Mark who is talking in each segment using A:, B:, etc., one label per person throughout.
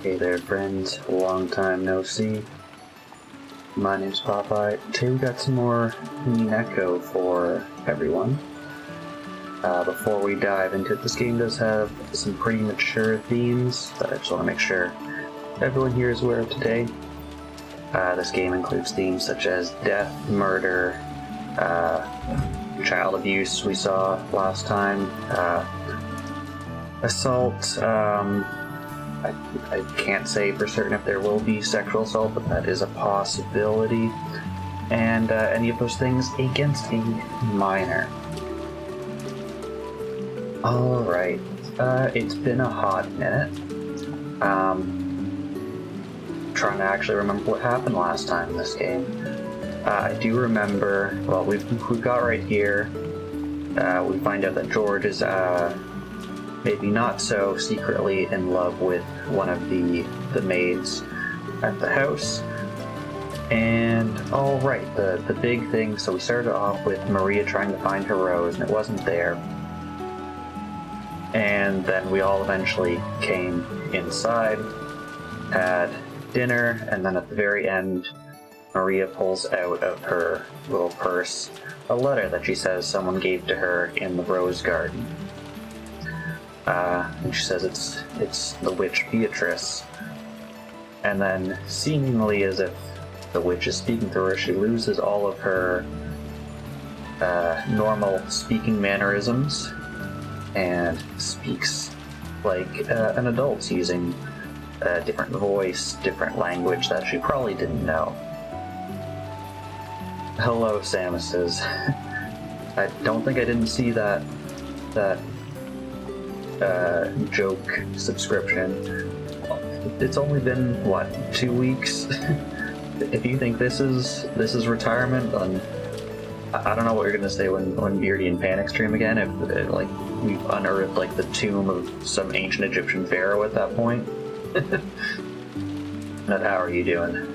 A: Hey there friends, long time no see. My name's Popeye. Today we got some more Umineko for everyone. Before we dive into it, this game does have some pretty mature themes that I just want to make sure everyone here is aware of today. This game includes themes such as death, murder, child abuse we saw last time, assault. I can't say for certain if there will be sexual assault, but that is a possibility. And any of those things against a minor. Alright, it's been a hot minute. Trying to actually remember what happened last time in this game. I do remember, well, we got right here. We find out that George is maybe not so secretly in love with one of the maids at the house. And alright, the big thing, so we started off with Maria trying to find her rose and it wasn't there. And then we all eventually came inside, had dinner, and then at the very end, Maria pulls out of her little purse a letter that she says someone gave to her in the rose garden. And she says it's the witch Beatrice. And then, seemingly as if the witch is speaking to her, she loses all of her normal speaking mannerisms and speaks like an adult, using a different voice, different language that she probably didn't know. Hello, Samuses. I don't think I didn't see that joke subscription. It's only been, what, 2 weeks? If you think this is retirement, then I don't know what you're gonna say when Beardy and Panic stream again, if like we've unearthed like the tomb of some ancient Egyptian pharaoh at that point. But how are you doing?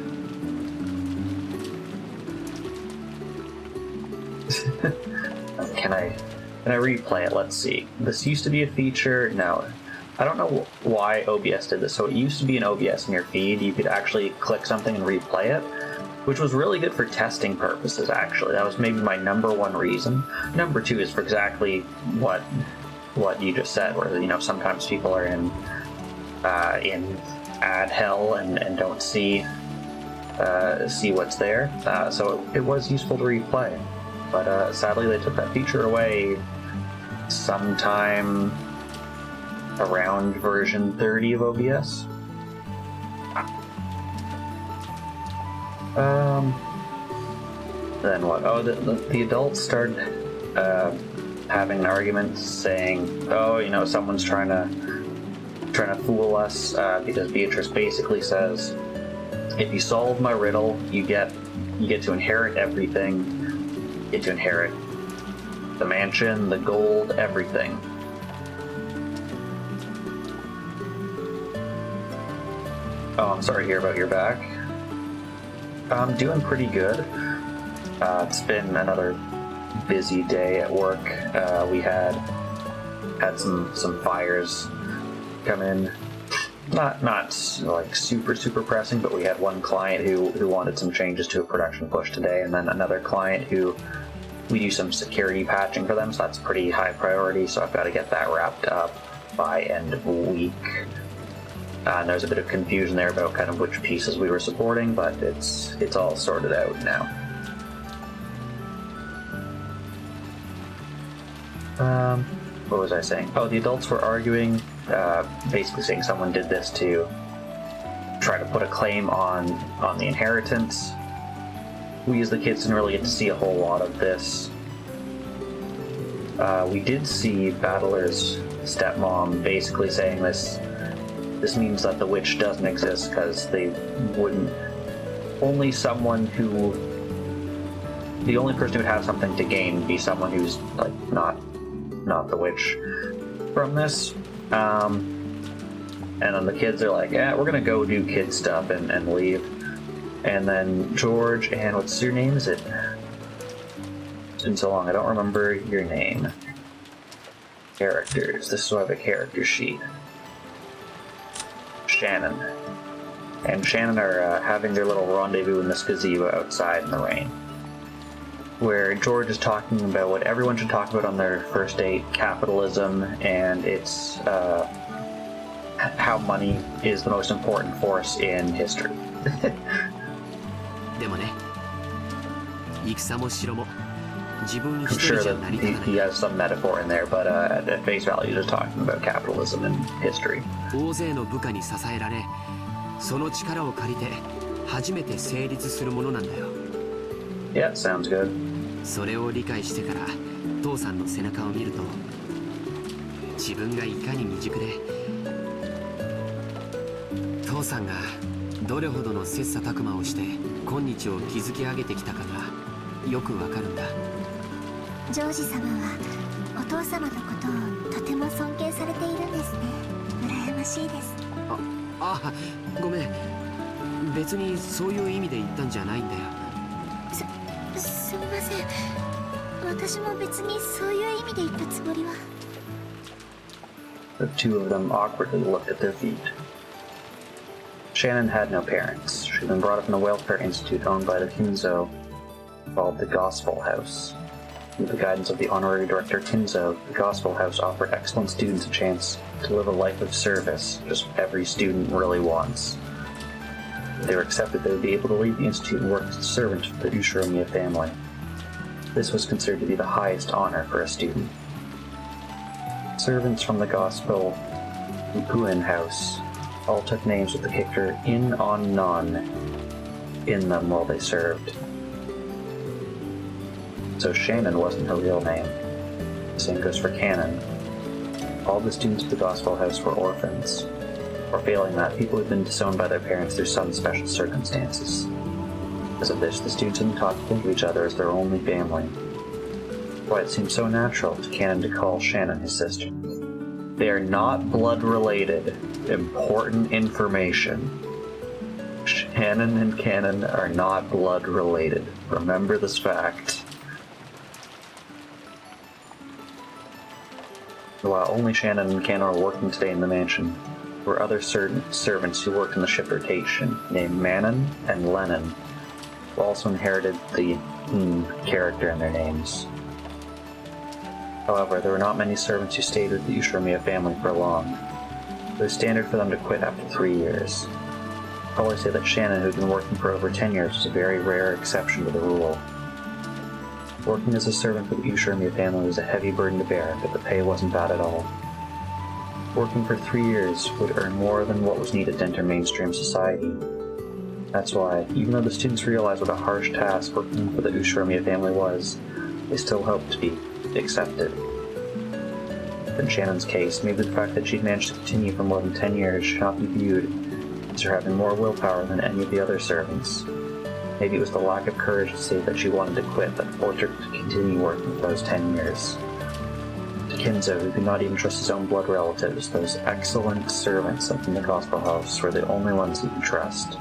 A: Can I replay it? Let's see. This used to be a feature. No, I don't know why OBS did this. So it used to be an OBS in your feed. You could actually click something and replay it, which was really good for testing purposes, actually. That was maybe my #1 reason. #2 is for exactly what you just said, where, you know, sometimes people are in ad hell and don't see what's there. So it was useful to replay. But sadly they took that feature away sometime around version 30 of OBS. Then what? Oh, the adults started having an argument, saying, oh, you know, someone's trying to fool us, because Beatrice basically says, if you solve my riddle, you get to inherit everything. You get to inherit the mansion, the gold, everything. Oh, I'm sorry to hear about your back. I'm doing pretty good. It's been another busy day at work. We had some fires come in. Not like super pressing, but we had one client who wanted some changes to a production push today, and then another client who we do some security patching for them, so that's pretty high priority, so I've got to get that wrapped up by end of week. And there's a bit of confusion there about kind of which pieces we were supporting, but it's all sorted out now. What was I saying? Oh, the adults were arguing, basically saying someone did this to try to put a claim on the inheritance. We as the kids didn't really get to see a whole lot of this. We did see Battler's stepmom basically saying this means that the witch doesn't exist, because they wouldn't... Only someone who... The only person who would have something to gain would be someone who's, like, not the witch from this. And then the kids are like, yeah, we're gonna go do kid stuff and leave. And then George and what's your name? Is it? It's been so long, I don't remember your name. Characters. This is why I have a character sheet. Shannon. and Shannon are having their little rendezvous in this gazebo outside in the rain, where George is talking about what everyone should talk about on their first date: capitalism, and its how money is the most important force in history.
B: でもね、戦も城も自分
A: I'm
B: 一
A: sure
B: 人じゃ
A: that
B: 成り立た
A: he
B: ない。
A: has some metaphor in there, but at face value, just talking about capitalism and history.
B: 大勢の部下に支えられ、その力を借りて初めて成立するものなんだよ。
A: Yeah, sounds good.
B: それを理解してから父さんの背中を見ると、自分がいかに未熟で、父さんがどれほどの切磋琢磨をして今日を築き上げてきたかがよくわかるんだ。
C: ジョージ様はお父様のことをとても尊敬されているんですね。羨ましいです。
B: あ、ごめん。別にそういう意味で言ったんじゃないんだよ。
C: すみません。私も別にそういう意味で言ったつもりは。
A: The two of them awkwardly looked at their feet. Shannon had no parents. She'd been brought up in a welfare institute owned by the Kinzo called the Gospel House. With the guidance of the honorary director Kinzo, the Gospel House offered excellent students a chance to live a life of service, just what every student really wants. If they were accepted, they would be able to leave the institute and work as a servant for the Ushiromiya family. This was considered to be the highest honor for a student. Servants from the Gospel Ikuin House all took names with the character in on non in them while they served. So Shannon wasn't her real name. The same goes for Canon. All the students of the Gospel House were orphans, or failing that, people who had been disowned by their parents through some special circumstances. Because of this, the students had been taught to think of each other as their only family. Why it seemed so natural to Canon to call Shannon his sister. They are not blood related. Important information. Shannon and Canon are not blood related. Remember this fact. While only Shannon and Canon were working today in the mansion, there were other servants who worked in the ship rotation, named Manon and Lennon, who also inherited the character in their names. However, there were not many servants who stayed with the Ushiromiya family for long. It was standard for them to quit after 3 years. I always say that Shannon, who had been working for over 10 years, was a very rare exception to the rule. Working as a servant for the Ushiromiya family was a heavy burden to bear, but the pay wasn't bad at all. Working for 3 years would earn more than what was needed to enter mainstream society. That's why, even though the students realized what a harsh task working for the Ushiromiya family was, they still hoped to be accepted. In Shannon's case, maybe the fact that she'd managed to continue for more than 10 years should not be viewed as her having more willpower than any of the other servants. Maybe it was the lack of courage to say that she wanted to quit that forced her to continue working for those 10 years. To Kinzo, who could not even trust his own blood relatives, those excellent servants up in the Gospel House were the only ones he could trust.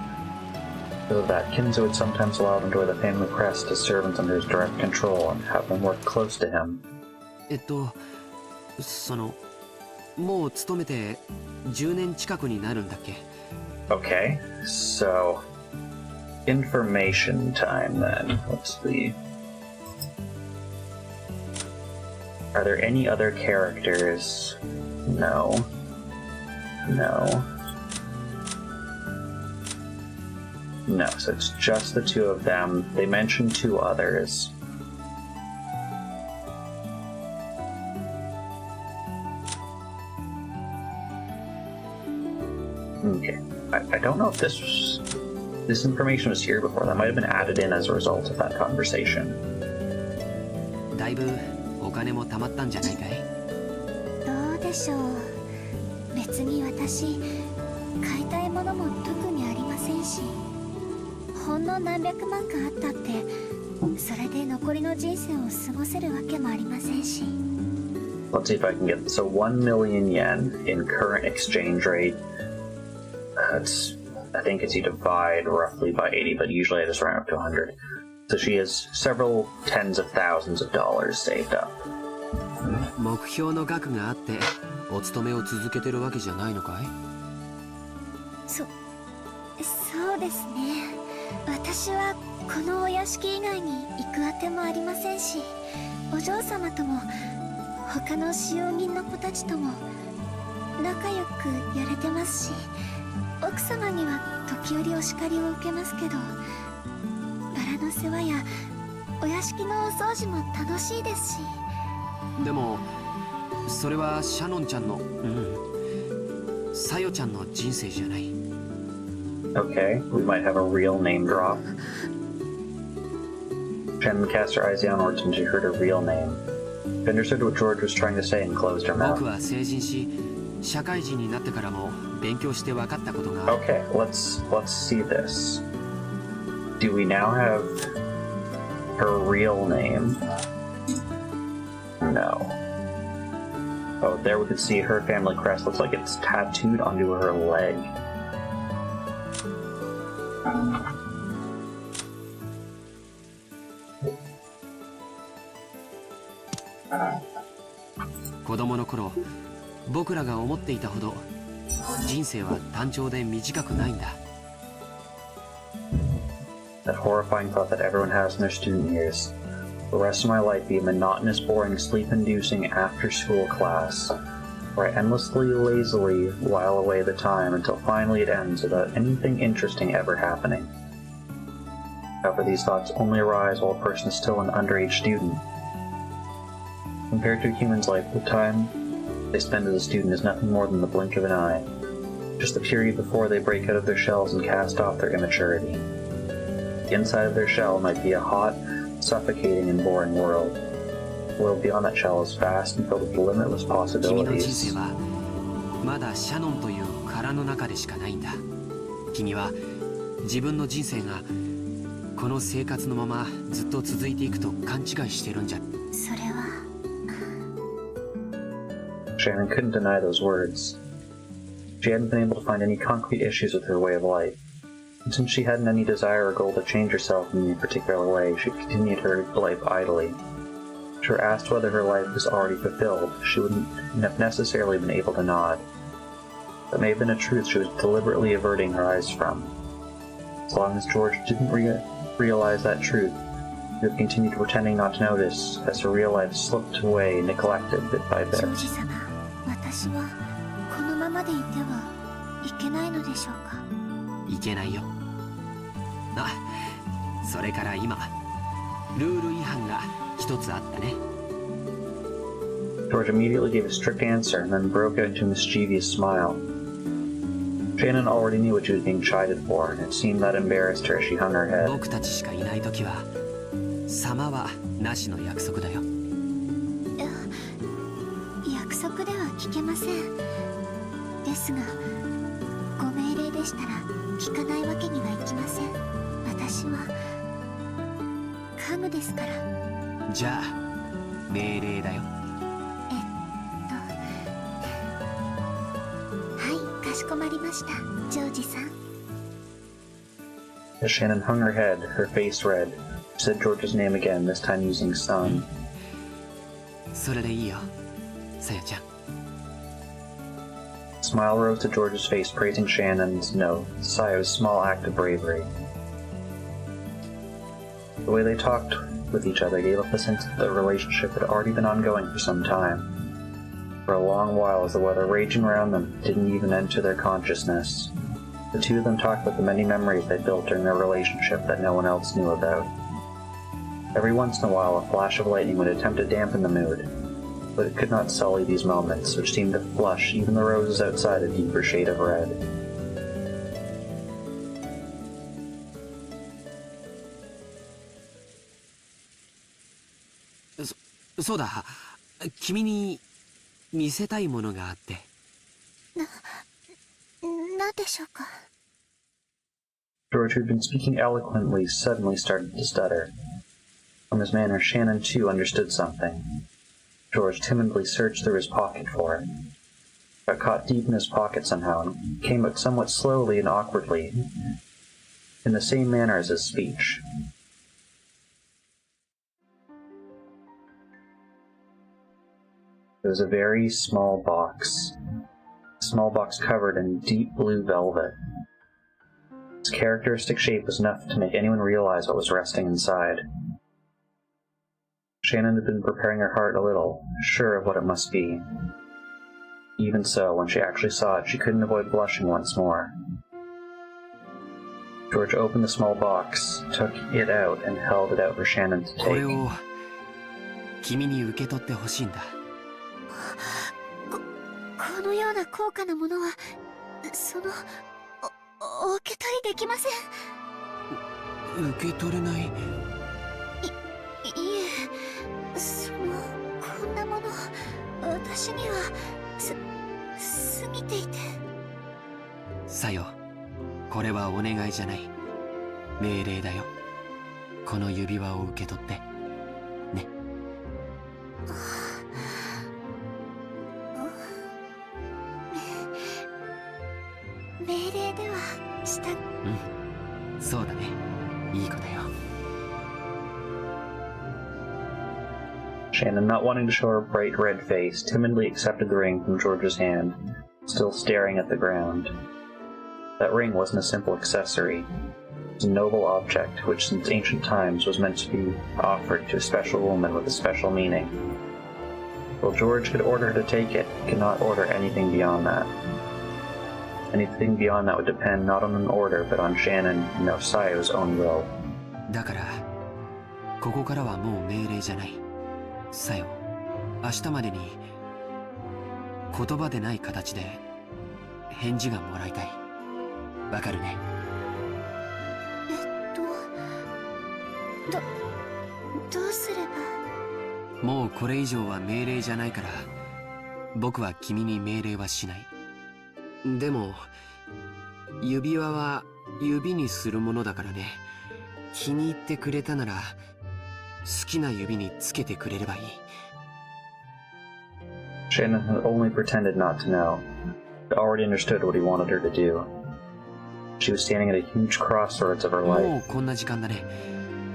A: So that Kinzo would sometimes allow them to wear the family crest as servants under his direct control and have them work close to him.
B: もう勤めて10年近くになるんだっけ?
A: Okay, so information time then. Let's see. Are there any other characters? No. No. No, so it's just the two of them. They mentioned 2 others. Okay. I don't know if this information was here before. That might have been added in as a result of that conversation.
B: だいぶお金も貯まったんじゃないかい?
C: どうでしょう。別に私、買いたいものも特にありませんし、ほんの何百万かあったって、それで残りの人生を過ごせるわけもありませんし。
A: Let's see if I can get this. So 1 million yen in current exchange rate. I think it's you divide roughly by 80, but usually I just round up to 100. So she has several tens of thousands of dollars saved up.
B: 目標の額があってお勤めを続けてるわけじゃないのかい?
C: そうですね。私はこのお屋敷以外に行くあてもありませんし、お嬢様とも他の使用人の子たちとも仲良くやれてますし、奥様には時折お叱りを受けますけど、バラの世話やお屋敷のお掃除も楽しいですし。
B: でもそれはシャノンちゃんのサヨちゃんの人生じゃない。
A: Okay, we might have a real name drop. Shannon cast her eyes downwards when she heard her real name. She understood what George was trying to say and closed her mouth.
B: 僕は成人し社会人になってからも勉強して分かったことが。
A: Okay, let's see this. Do we now have her real name? No. Oh, there we can see her family crest. Looks like it's tattooed onto her leg.
B: 「子供の頃僕らが思っていたほど人生は単調で短くないんだ。
A: That horrifying thought that everyone has in their student years. The rest of my life be a monotonous, boring, sleep-inducing after-school class, where I endlessly, lazily while away the time until finally it ends without anything interesting ever happening. However, these thoughts only arise while a person is still an underage student. Compared to a human's life, the time they spend as a student is nothing more than the blink of an eye, just the period before they break out of their shells and cast off their immaturity. The inside of their shell might be a hot, suffocating and boring world. The world beyond that shell is vast and filled with limitless
B: 君の人
A: possibilities.
B: 生はまだシャノンという殻の中でしかないんだ。君は自分の人生がこの生活のままずっと続いていくと勘違いしてるんじゃ。
C: それは
A: Shannon couldn't deny those words. She hadn't been able to find any concrete issues with her way of life. And since she hadn't any desire or goal to change herself in any particular way, she continued her life idly. If she were asked whether her life was already fulfilled, she wouldn't have necessarily been able to nod. That may have been a truth she was deliberately averting her eyes from. As long as George didn't realize that truth, he would continue pretending not to notice as her real life slipped away, neglected bit by
C: ジョ
A: bit.
C: ージ様、私はこのままでいてはいけないのでしょうか。
B: いけないよ。あ、それから今ルール違反が一つあったね。
A: George immediately gave a strict answer and then broke out into a mischievous smile. Shannon already knew what she was being chided for, and it seemed that embarrassed her as she hung her head.
B: 僕たちしかいない時は様はなしの約束だよ。
C: 約束では聞けません。ですが、ご命令でしたら聞かないわけにはいきません。私は家具ですから。
B: じゃあ命令だよ。
C: はい、かしこまりました、ジョージさん。
A: As Shannon hung her head, her face red, she said George's name again, this time using son.
B: それでいいよ、さやちゃん。
A: A smile rose to George's face, praising Shannon's Sayo's small act of bravery. The way they talked with each other gave off a sense that the relationship had already been ongoing for some time. For a long while, as the weather raging around them didn't even enter their consciousness, the two of them talked about the many memories they built during their relationship that no one else knew about. Every once in a while, a flash of lightning would attempt to dampen the mood, but it could not sully these moments, which seemed to flush even the roses outside a deeper shade of red.
B: そうだ、君に見せたいものがあって。
C: なんでしょうか。
A: George, who had been speaking eloquently, suddenly started to stutter. From his manner, Shannon too understood something. George timidly searched through his pocket for it. Got caught deep in his pocket somehow, and came out somewhat slowly and awkwardly, in the same manner as his speech. It was a very small box covered in deep blue velvet. Its characteristic shape was enough to make anyone realize what was resting inside. Shannon had been preparing her heart a little, sure of what it must be. Even so, when she actually saw it, she couldn't avoid blushing once more. George opened the small box, took it out, and held it out for Shannon to take.
B: これを君に受け取ってほしいんだ。
C: このような高価なものは、お受け取りできません。
B: 受け取れない。
C: いえ、こんなもの、私には、過ぎていて。
B: さよ、これはお願いじゃない。命令だよ。この指輪を受け取って。ね。
C: 命令ではした。
B: うん、そうだね。いい子だよ。
A: Shannon, not wanting to show her bright red face, timidly accepted the ring from George's hand, still staring at the ground. That ring wasn't a simple accessory. It was a noble object which since ancient times was meant to be offered to a special woman with a special meaning. While George could order her to take it, he could not order anything beyond that. Anything beyond that would depend not on an order, but on Shannon and Osayo's own will.
B: だから、ここからはもう命令じゃない。さよ、明日までに言葉でない形で返事がもらいたい。わかるね。
C: どうすれば。
B: もうこれ以上は命令じゃないから、僕は君に命令はしない。でも、指輪は指にするものだからね。気に入ってくれたなら、好きな指につけてくれればいい。
A: Shannon had only pretended not to know, but already understood what he wanted her to do. She was standing at a huge crossroads of her
B: も
A: life.
B: うこんな時間だね。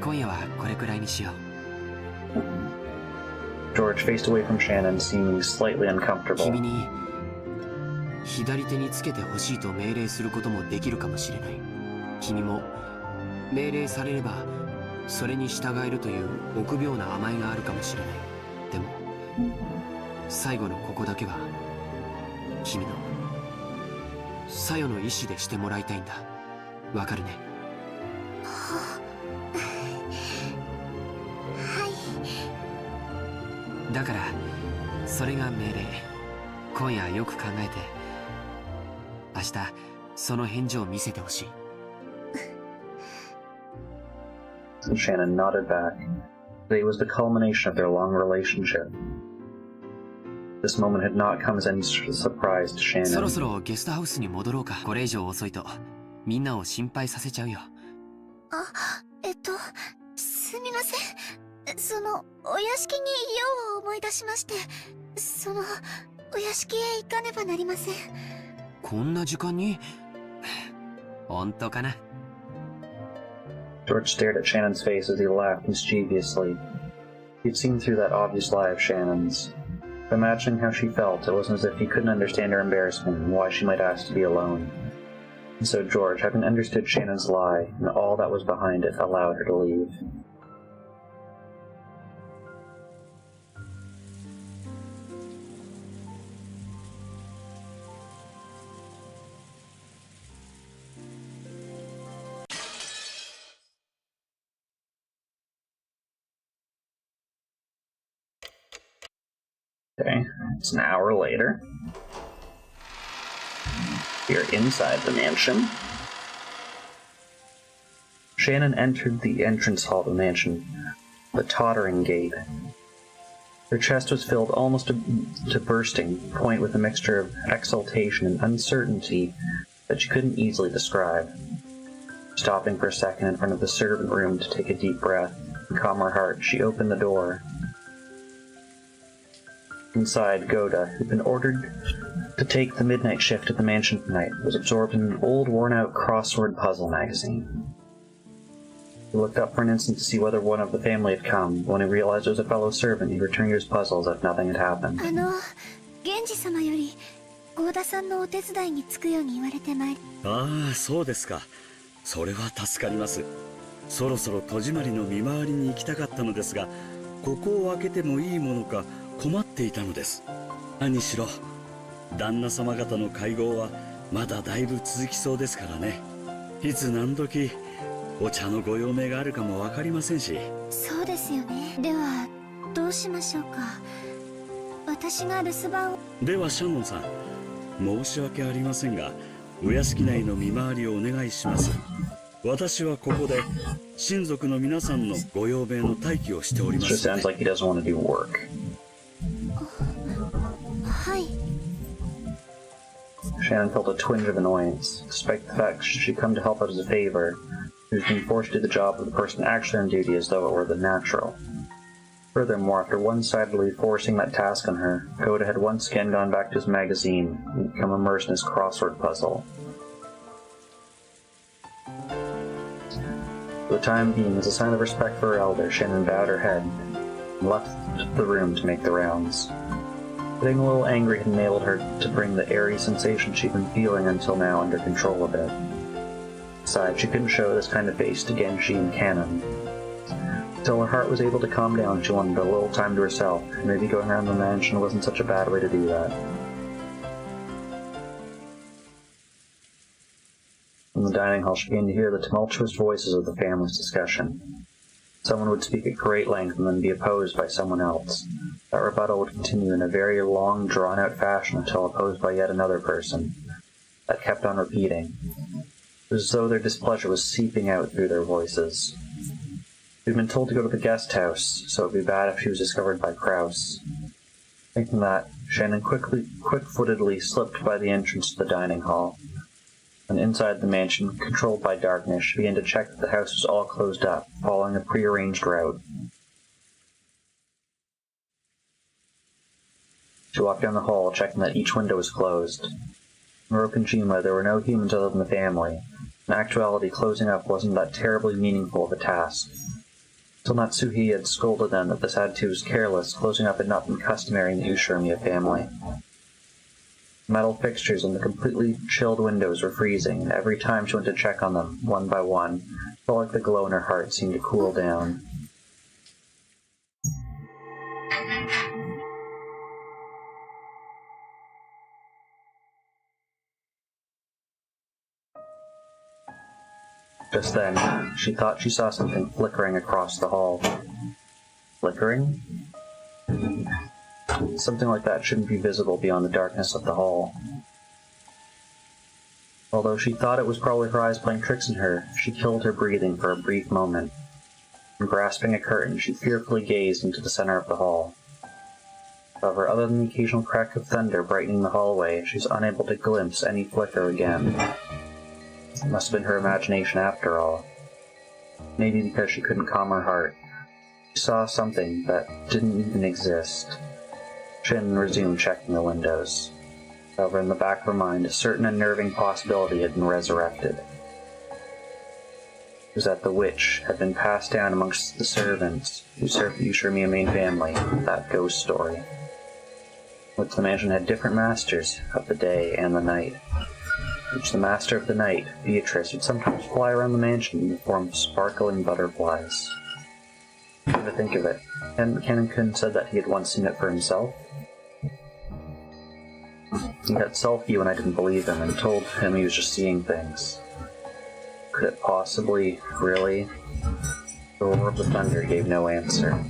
B: 今夜はこれくらいにしよう。
A: George faced away from Shannon, seeming slightly uncomfortable.
B: 君に左手につけてほしいと命令することもできるかもしれない。君も命令されればそれに従えるという臆病な甘えがあるかもしれない。でも最後のここだけは君のさよの意志でしてもらいたいんだ。わかるね。
C: はい。
B: だからそれが命令。今夜よく考えて明日その返事を見せてほしい。
A: Shannon nodded back. Today was the culmination of their long relationship. This moment had not come as any surprise to Shannon.
B: そろそろゲストハウスに戻ろうか。これ以上遅いとみんなを心配させちゃうよ。
C: すみません。お屋敷に用を思い出しまして、お屋敷へ行かねばなりません。
B: こんな時間に本当かな。
A: George stared at Shannon's face as he laughed mischievously. He'd seen through that obvious lie of Shannon's. Imagining how she felt, it wasn't as if he couldn't understand her embarrassment and why she might ask to be alone. And so George, having understood Shannon's lie and all that was behind it, allowed her to leave. Okay, it's an hour later. We are inside the mansion. Shannon entered the entrance hall of the mansion, the tottering gate. Her chest was filled almost to bursting point with a mixture of exultation and uncertainty that she couldn't easily describe. Stopping for a second in front of the servant room to take a deep breath and calm her heart, she opened the door. Inside, Goda, who'd been ordered to take the midnight shift at the mansion tonight, was absorbed in an old, worn-out crossword puzzle magazine. He looked up for an instant to see whether one of the family had come. When he realized it was a fellow servant, he returned to his puzzle as if nothing had happened.
C: 源氏様より郷田さんのお手伝いにつくように言われてまいり。
D: ああ、そうですか。それは助かります。そろそろ戸締まりの見回りに行きたかったのですが、ここを開けてもいいものか困っていたのです。何しろ旦那様方の会合はまだだいぶ続きそうですからね。いつ何時お茶のご用命があるかも分かりませんし。
C: そうですよね。ではどうしましょうか。私が留守番を。
D: ではシャノンさん、申し訳ありませんがお屋敷内の見回りをお願いします。私はここで親族の皆さんのご用命の待機をしております。
A: Just sounds like he doesn't want to do work.
C: はい。
A: Shannon felt a twinge of annoyance. Despite the fact she'd come to help out as a favor, she was being forced to do the job of the person actually on duty as though it were the natural. Furthermore, after one-sidedly forcing that task on her, Koda had once again gone back to his magazine and become immersed in his crossword puzzle. For the time being, as a sign of respect for her elder, Shannon bowed her head and left the room to make the rounds. Getting a little angry had enabled her to bring the airy sensation she'd been feeling until now under control a bit. Besides, she couldn't show this kind of face to Genji and Cannon. Until her heart was able to calm down, she wanted a little time to herself, and maybe going around the mansion wasn't such a bad way to do that. In the dining hall, she began to hear the tumultuous voices of the family's discussion. Someone would speak at great length and then be opposed by someone else. That rebuttal would continue in a very long, drawn-out fashion until opposed by yet another person. That kept on repeating. It was as though their displeasure was seeping out through their voices. She'd been told to go to the guest house, so it would be bad if she was discovered by Kraus. Thinking that, Shannon quick-footedly slipped by the entrance to the dining hall. And inside the mansion, controlled by darkness, she began to check that the house was all closed up, following a prearranged route. She walked down the hall, checking that each window was closed. In Rokkenjima, there were no humans other than the family. In actuality, closing up wasn't that terribly meaningful of a task. Till Natsuhi had scolded them that this attitude was careless, closing up had not been customary in the Ushiromiya family. Metal fixtures and the completely chilled windows were freezing, and every time she went to check on them, one by one, it felt like the glow in her heart seemed to cool down. Just then, she thought she saw something flickering across the hall. Flickering? Something like that shouldn't be visible beyond the darkness of the hall. Although she thought it was probably her eyes playing tricks on her, she killed her breathing for a brief moment. And grasping a curtain, she fearfully gazed into the center of the hall. However, other than the occasional crack of thunder brightening the hallway, she was unable to glimpse any flicker again. It must have been her imagination after all. Maybe because she couldn't calm her heart. She saw something that didn't even exist. Shin resumed checking the windows. However, in the back of her mind, a certain unnerving possibility had been resurrected. It was that the witch had been passed down amongst the servants who served the Ushiromiya main family, that ghost story. Which the mansion had different masters of the day and the night. Each the master of the night, Beatrice, would sometimes fly around the mansion in the form of sparkling butterflies. Come to think of it, hadn't Canon-kun said that he had once seen it for himself? He got sulky when I didn't believe him and told him he was just seeing things. Could it possibly, really? The roar of the thunder gave no answer.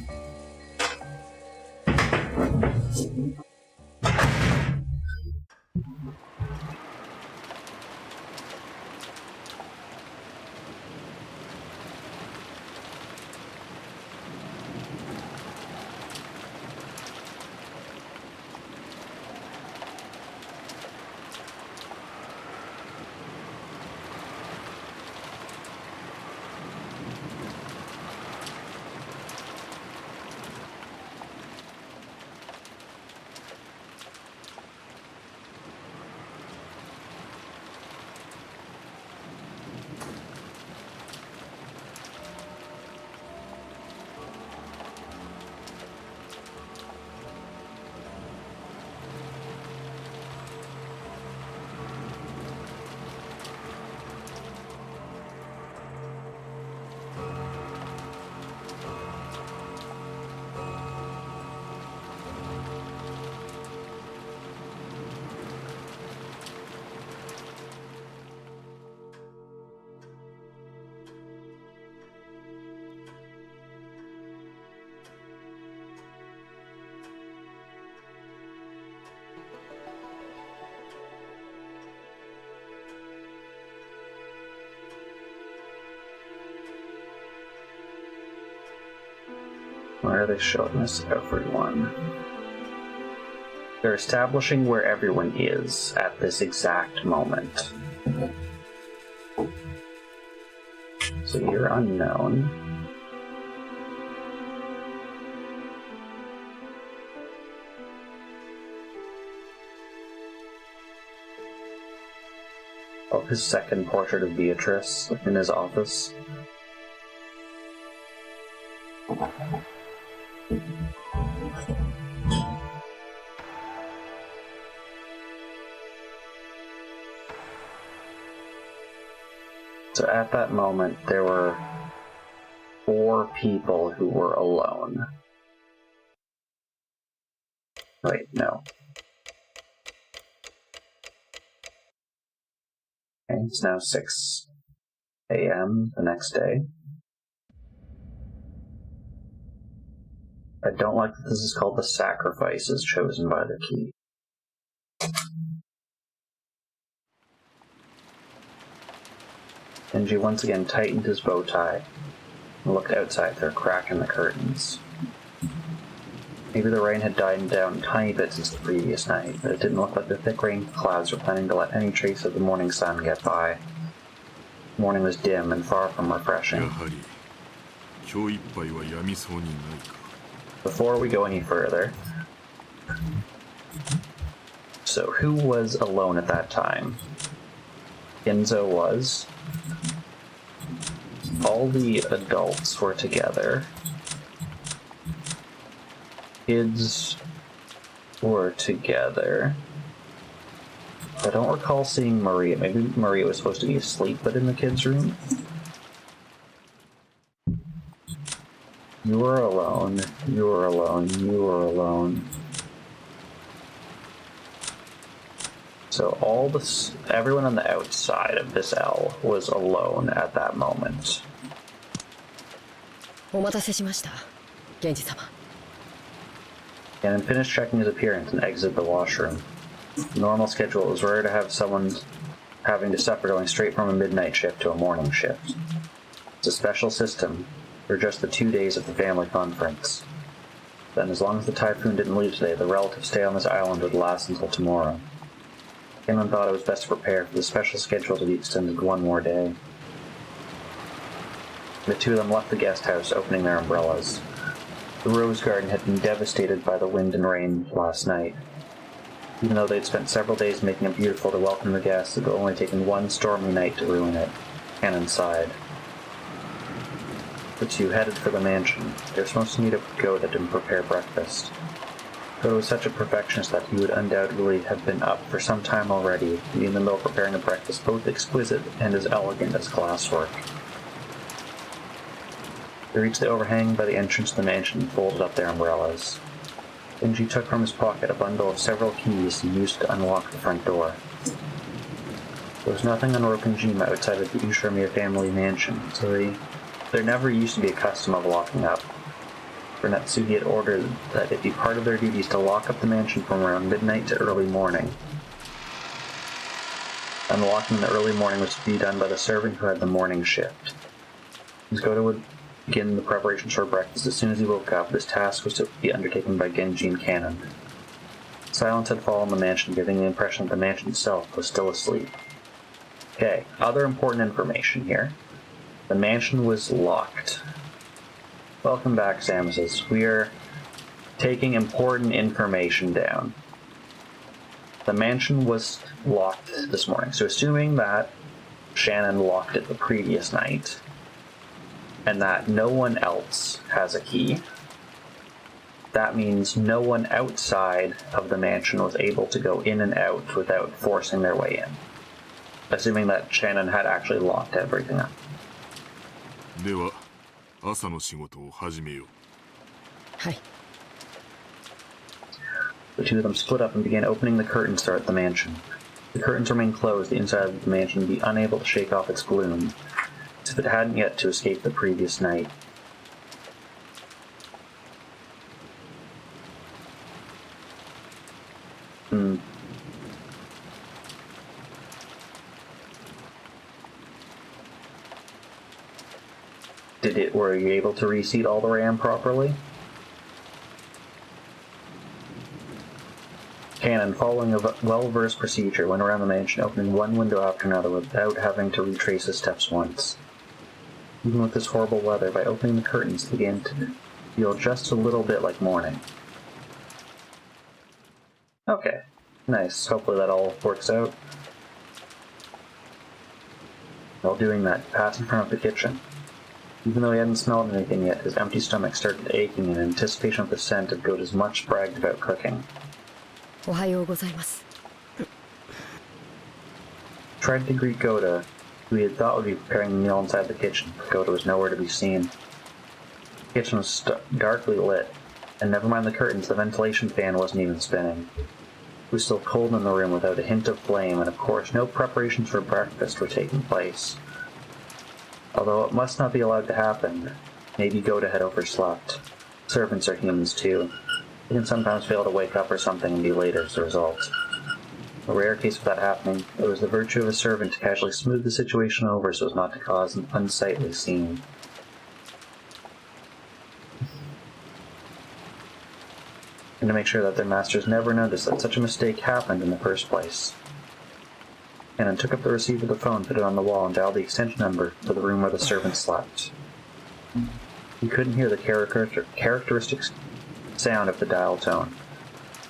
A: Why are they showing us everyone? They're establishing where everyone is at this exact moment. So you're unknown. Oh, his second portrait of Beatrice in his office. So at that moment, there were 4 people who were alone. Wait, no. Okay, it's now 6 a.m. the next day. I don't like that this is called the sacrifices chosen by the key. Genji once again tightened his bow tie and looked outside through a crack in the curtains. Maybe the rain had died down a tiny bit since the previous night, but it didn't look like the thick rain clouds were planning to let any trace of the morning sun get by. The morning was dim and far from refreshing. Before we go any further, so who was alone at that time? Ginzo was. All the adults were together. Kids were together. I don't recall seeing Maria. Maybe Maria was supposed to be asleep, but in the kids' room. You were alone. You were alone. You were alone. So everyone on the outside of this L was alone at that moment.
E: お待たせしました、源氏様。
A: And finished checking his appearance and exited the washroom. Normal schedule, it was rare to have someone having to suffer going straight from a midnight shift to a morning shift. It's a special system for just the 2 days of the family conference. Then, as long as the typhoon didn't leave today, the relatives stay on this island would last until tomorrow. Kinlan thought it was best to prepare for the special schedule to be extended 1 more day. The 2 of them left the guest house, opening their umbrellas. The rose garden had been devastated by the wind and rain last night. Even though they'd spent several days making it beautiful to welcome the guests, it had only taken 1 stormy night to ruin it. Cannon sighed. The 2 headed for the mansion. They were supposed to meet up with Goda and prepare breakfast. Goda was such a perfectionist that he would undoubtedly have been up for some time already, in the middle of preparing a breakfast both exquisite and as elegant as glasswork. They reached the overhang by the entrance to the mansion and folded up their umbrellas. Genji took from his pocket a bundle of several keys and used to unlock the front door. There was nothing on Rokenjima outside of the Ushiramir family mansion, so there never used to be a custom of locking up. For Natsuki had ordered that it be part of their duties to lock up the mansion from around midnight to early morning. Unlocking in the early morning was to be done by the servant who had the morning shift. As Goda would begin the preparations for breakfast as soon as he woke up, this task was to be undertaken by Genji and Cannon. Silence had fallen on the mansion, giving the impression that the mansion itself was still asleep. Okay, other important information here. The mansion was locked. Welcome back, Samuses. We are taking important information down. The mansion was locked this morning, so assuming that Shannon locked it the previous night, and that no one else has a key, that means no one outside of the mansion was able to go in and out without forcing their way in. Assuming that Shannon had actually locked everything up.
F: では、朝の仕事を始めよう。
E: はい。
A: The 2 of them split up and began opening the curtains throughout the mansion. The curtains remained closed, the inside of the mansion would be unable to shake off its gloom, as if it hadn't yet to escape the previous night. Were you able to reseat all the RAM properly? Cannon, following a well-versed procedure, went around the mansion, opening one window after another without having to retrace his steps once. Even with this horrible weather, by opening the curtains, it began to feel just a little bit like morning. Okay, nice. Hopefully that all works out. While doing that, he passed in front of the kitchen. Even though he hadn't smelled anything yet, his empty stomach started aching in anticipation of the scent of Gota's much bragged about cooking.
E: おはようございます。
A: Tried to greet Gota, who he had thought would be preparing the meal inside the kitchen, but Gota was nowhere to be seen. The kitchen was darkly lit, and never mind the curtains, the ventilation fan wasn't even spinning. It was still cold in the room without a hint of flame, and of course no preparations for breakfast were taking place. Although it must not be allowed to happen, maybe Gota had overslept. Servants are humans too. They can sometimes fail to wake up or something and be late as a result. A rare case of that happening, it was the virtue of a servant to casually smooth the situation over so as not to cause an unsightly scene. And to make sure that their masters never noticed that such a mistake happened in the first place. Cannon took up the receiver of the phone, put it on the wall, and dialed the extension number for the room where the servant slept. He couldn't hear the characteristic sound of the dial tone.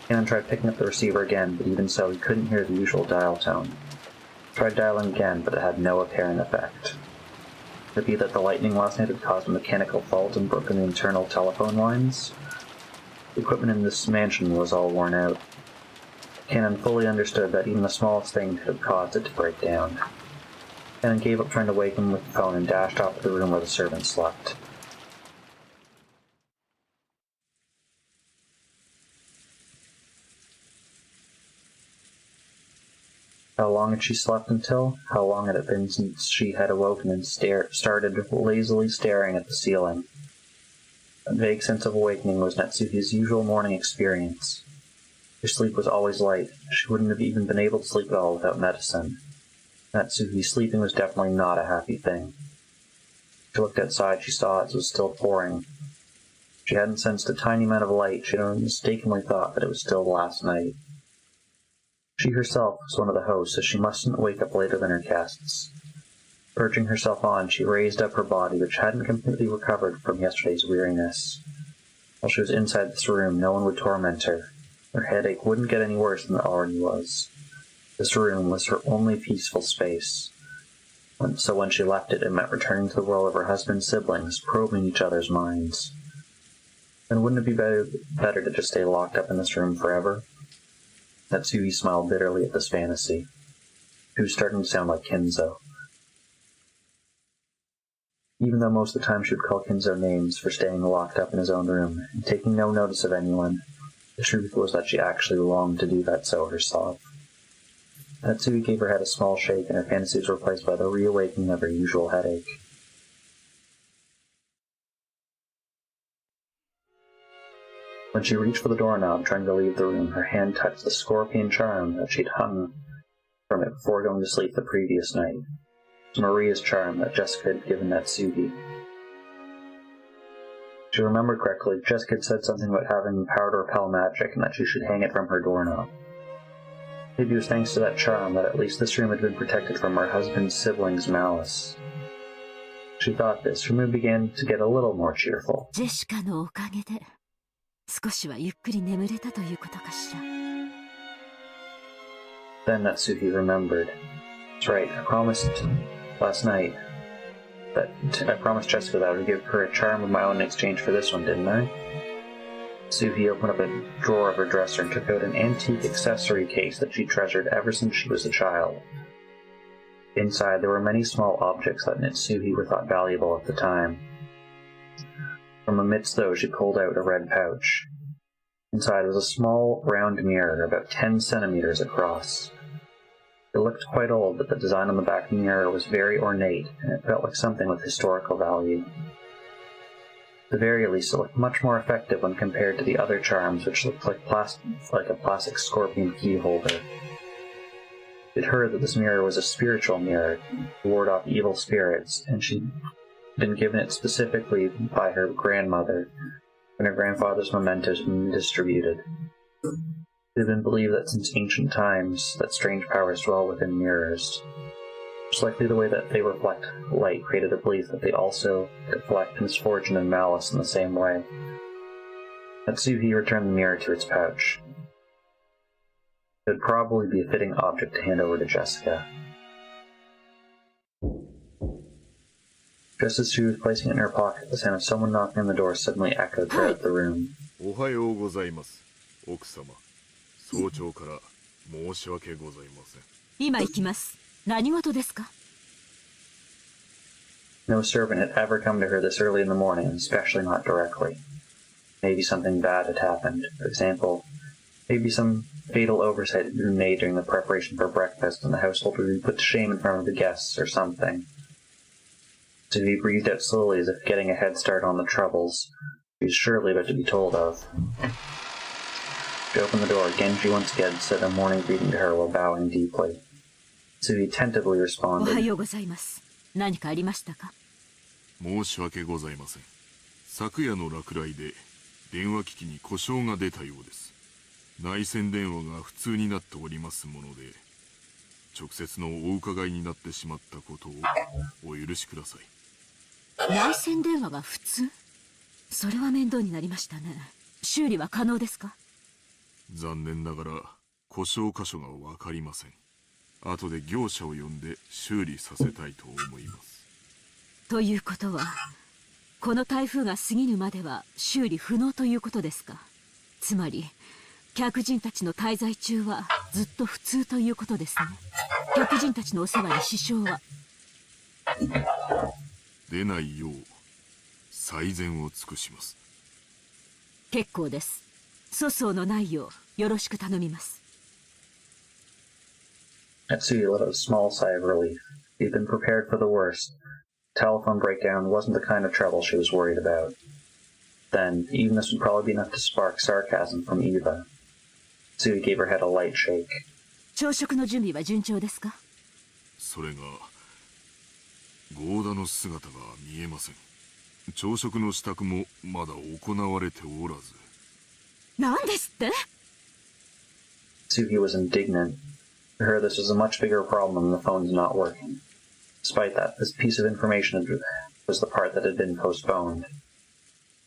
A: Cannon tried picking up the receiver again, but even so he couldn't hear the usual dial tone. Tried dialing again, but it had no apparent effect. Could it be that the lightning last night had caused a mechanical fault and broken the internal telephone lines? The equipment in this mansion was all worn out. Cannon fully understood that even the smallest thing could have caused it to break down. Cannon gave up trying to wake him with the phone and dashed off to the room where the servant slept. How long had she slept until? How long had it been since she had awoken and started lazily staring at the ceiling? A vague sense of awakening was Natsuki's usual morning experience. Her sleep was always light. She wouldn't have even been able to sleep at all without medicine. Natsuki sleeping was definitely not a happy thing. She looked outside. She saw it was still pouring. She hadn't sensed a tiny amount of light. She had mistakenly thought that it was still last night. She herself was one of the hosts, so she mustn't wake up later than her guests. Urging herself on, she raised up her body, which hadn't completely recovered from yesterday's weariness. While she was inside this room, no one would torment her. Her headache wouldn't get any worse than it already was. This room was her only peaceful space. So when she left it, it meant returning to the world of her husband's siblings, probing each other's minds. And wouldn't it be better to just stay locked up in this room forever? Natsuki smiled bitterly at this fantasy. She was starting to sound like Kinzo. Even though most of the time she would call Kinzo names for staying locked up in his own room, and taking no notice of anyone, the truth was that she actually longed to do that so herself. Natsuki gave her head a small shake, and her fantasy was replaced by the reawakening of her usual headache. When she reached for the doorknob, trying to leave the room, her hand touched the scorpion charm that she'd hung from it before going to sleep the previous night. It was Maria's charm that Jessica had given Natsuki. If she remembered correctly, Jessica had said something about having the power to repel magic and that she should hang it from her doorknob. Maybe it was thanks to that charm that at least this room had been protected from her husband's siblings' malice. She thought this, her mood began to get a little more cheerful.
G: ジェシカのおかげで少しはゆっくり眠れたということかしら。
A: Then Natsuki remembered. That's right, I promised last night that I promised Jessica that I would give her a charm of my own in exchange for this one, didn't I? Natsuki opened up a drawer of her dresser and took out an antique accessory case that she treasured ever since she was a child. Inside, there were many small objects that Natsuki were thought valuable at the time. From amidst those, she pulled out a red pouch. Inside was a small, round mirror, about 10 centimeters across. It looked quite old, but the design on the back of the mirror was very ornate, and it felt like something with historical value. At the very least, it looked much more effective when compared to the other charms, which looked like a plastic scorpion key holder. It heard that this mirror was a spiritual mirror to ward off evil spirits, and she'd been given it specifically by her grandmother when her grandfather's mementos had been distributed. It had been believed that since ancient times that strange powers dwell within mirrors. Just likely the way that they reflect light created a belief that they also deflect misfortune and malice in the same way. Natsuhi returned the mirror to its pouch. It would probably be a fitting object to hand over to Jessica. Just as she was placing it in her pocket, the sound of someone knocking on the door suddenly echoed throughout the room.
F: おはようございます、奥様。早朝から申し訳ございません。
G: 今行きます。何事ですか?
A: No servant had ever come to her this early in the morning, especially not directly. Maybe something bad had happened. For example, maybe some fatal oversight had been made during the preparation for breakfast and the household would be put to shame in front of the guests or something. So he breathed out slowly as if getting a head start on the troubles he was surely about to be told of. She opened the door. Genji once again said a morning greeting to her while bowing deeply. So he tentatively
G: お
A: responded.
G: はようございます。何かありましたか?
F: 申し訳ございません。昨夜の落雷で電話機器に故障が出たようです。内線電話が不通になっておりますもので、直接のお伺いになってしまったことをお許しください。
G: 内線電話が普通? それは面倒になりましたね。修理は可能ですか?
F: 残念ながら故障箇所がわかりません。後で業者を呼んで修理させたいと思います。
G: ということは、この台風が過ぎるまでは修理不能ということですか。つまり、客人たちの滞在中はずっと普通ということですね。客人たちのお世話に支障は。
F: 出ないよう最善を尽くします。
G: 結構です。粗相のないようよろしく頼みます。
A: Natsuhi let out a small sigh of relief. She had been prepared for the worst. The telephone breakdown wasn't the kind of trouble she was worried about. Then, even this would probably be enough to spark sarcasm from Eva. Natsuhi gave her head a light shake.
G: 朝食の準備は順調ですか?
F: それがゴーダの姿が見えません。朝食の支度もまだ行われておらず。
G: 何ですって?
A: Natsuhi was indignant. To her, this was a much bigger problem than the phones not working. Despite that, this piece of information was the part that had been postponed.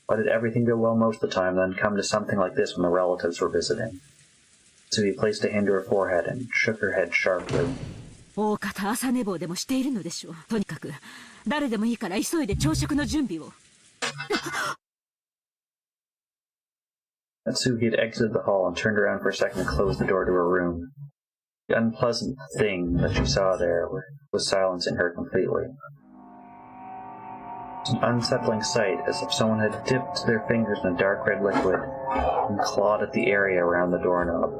A: Why did everything go well most of the time, then come to something like this when the relatives were visiting? Natsuhi placed a hand to her forehead and shook her head sharply.
G: 大方朝寝坊でもしているのでしょう。とにかく誰でもいいから急いで朝食の準備を。
A: Natsuhi had exited the hall and turned around for a second to close the door to her room. The unpleasant thing that she saw there was silencing her completely. It was an unsettling sight, as if someone had dipped their fingers in a dark red liquid and clawed at the area around the doorknob.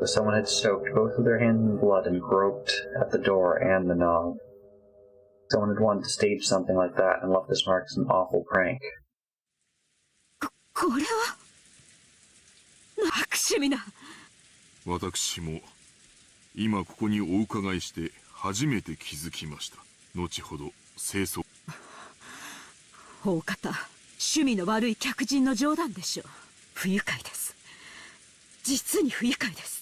A: As someone had soaked both of their hands in blood and groped at the door and the knob. Someone had wanted to stage something like that and left this mark as an awful prank.
G: これは悪趣味な。
F: 私も今ここにお伺いして初めて気づきました。後ほど清掃。
G: 大方趣味の悪い客人の冗談でしょう。不愉快です。実に不愉快です。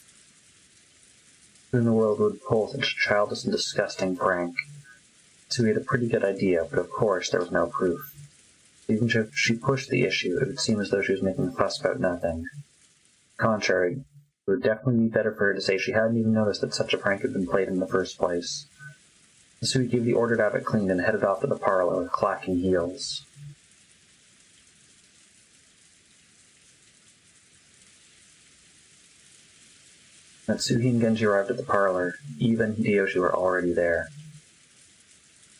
A: Who in the world would pull such a childish and disgusting prank? So he had a pretty good idea, but of course there was no proof. Even if she pushed the issue, it would seem as though she was making a fuss about nothing. Contrary, it would definitely be better for her to say she hadn't even noticed that such a prank had been played in the first place. So he gave the order to have it cleaned and headed off to the parlor with clacking heels. Natsuhi and Genji arrived at the parlor. Eva and Hideyoshi were already there.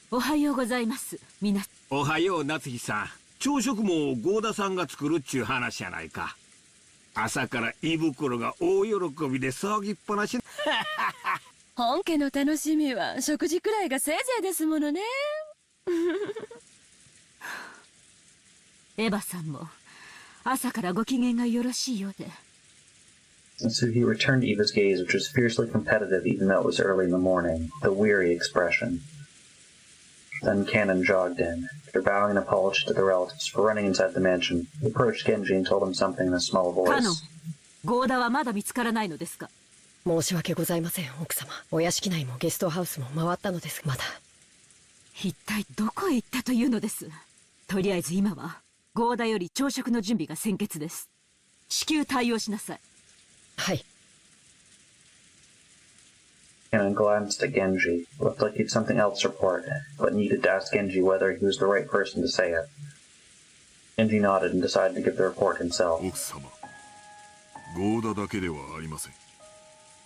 G: おはようございます。みな。
H: おはよう、夏日さん。朝食も合田さんが作るっちゅう話やないか。朝から胃袋が大喜びで騒ぎっぱなし。
E: 本家の楽しみは食事くらいがせいぜいですものね。
G: エヴァさんも朝からご機嫌がよろしいようで。
A: Natsuhi returned Eva's gaze, which was fiercely competitive even though it was early in the morning, with a weary expression. Then Cannon jogged in. After bowing an apology to the relatives for running inside the mansion, he approached Genji and told him something in a small voice.
G: カノン、ゴーダはまだ見つからないのですか？
I: 申し訳ございません、奥様。お屋敷内もゲストハウスも回ったのですが、まだ。
G: 一体どこへ行ったというのです？とりあえず今はゴーダより朝食の準備が先決です。至急対応しなさい。
I: はい。
A: Canon glanced at Genji. Looked like he had something else to report, but needed to ask Genji whether he was the right person to say it. Genji nodded and decided to give the report himself.
F: 奥様、ゴーダだけではありません。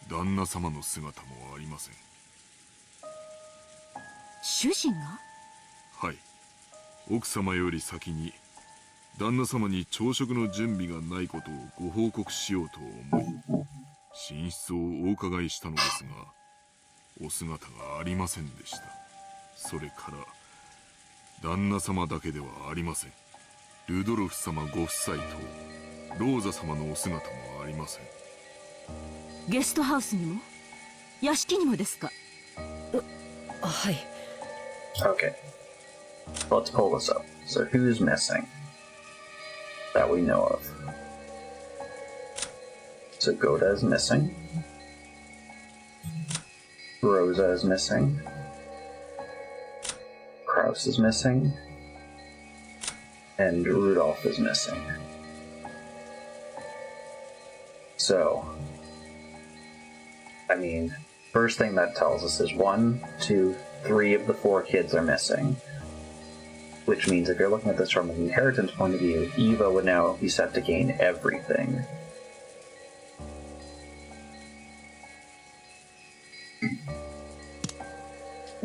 F: 旦那様の姿もありません。
G: 主人が？
F: はい。奥様より先に旦那様に朝食の準備がないことをご報告しようと思い、寝室をお伺いしたのですが、お姿がありませんでした。それから旦那様だけではありません。ルドルフ様ご夫妻とローザ様のお姿もありません。
G: ゲストハウスにも屋敷にもですか？
I: はい。
A: Okay. Let's pull this up. So who's missing? That we know of. So Goda is missing. Rosa is missing. Kraus is missing. And Rudolph is missing. So, I mean, first thing that tells us is 1, 2, 3 of the 4 kids are missing. Which means if you're looking at this from an inheritance point of view, Eva would now be set to gain everything.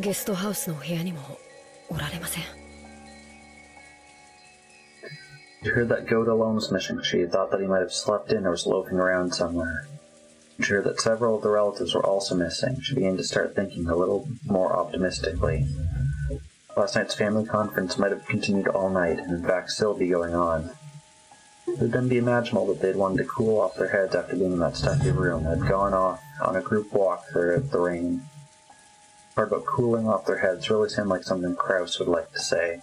I: Guest house の部屋にもおられません。
A: She heard that Goat alone was missing. She had thought that he might have slept in or was loafing around somewhere. She heard that several of the relatives were also missing. She began to start thinking a little more optimistically. Last night's family conference might have continued all night, and in fact still be going on. It would then be imaginable that they'd wanted to cool off their heads after being in that stuffy room, and had gone off on a group walk through the rain. The part about cooling off their heads really seemed like something Kraus would like to say.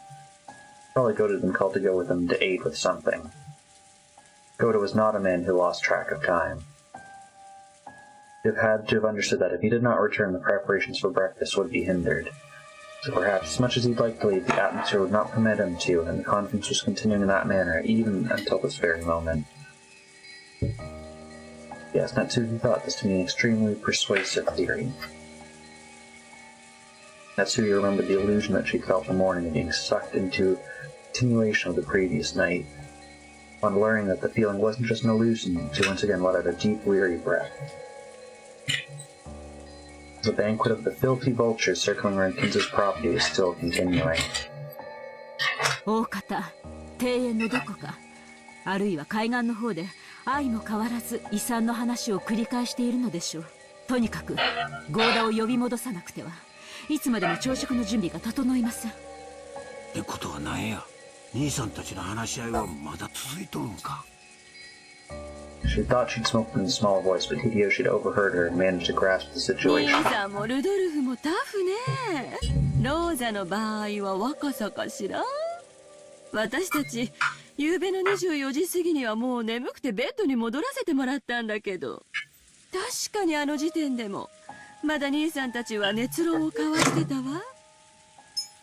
A: Probably Goda had been called to go with him to aid with something. Goda was not a man who lost track of time. He had to have understood that if he did not return, the preparations for breakfast would be hindered. So perhaps, as much as he'd like to leave, the atmosphere would not permit him to, and the conference was continuing in that manner, even until this very moment. Yes, Natsuki thought this to be an extremely persuasive theory. Natsuki remembered the illusion that she felt in the morning of being sucked into a continuation of the previous night. On learning that the feeling wasn't just an illusion, she once again let out a deep, weary breath. The banquet of the filthy vultures circling around Kinza's property was still continuing.
G: 大方、庭園のどこか、あるいは海岸の方で相も変わらず遺産の話を繰り返しているのでしょう。とにかくゴーダを呼び戻さなくてはいつまでも朝食の準備が整いません。
H: ってことは何や、兄さんたちの話し合いはまだ続いとるんか。
A: She thought she'd spoken in a small voice, but Hideyoshi had overheard her and managed to grasp the
E: 兄
A: situation.
E: さんもルドルフもタフね。ローザの場合は若さかしら。私たち夕べの24時過ぎにはもう眠くてベッドに戻らせてもらったんだけど、確かにあの時点でもまだ兄さんたちは熱浪を交わしてたわ。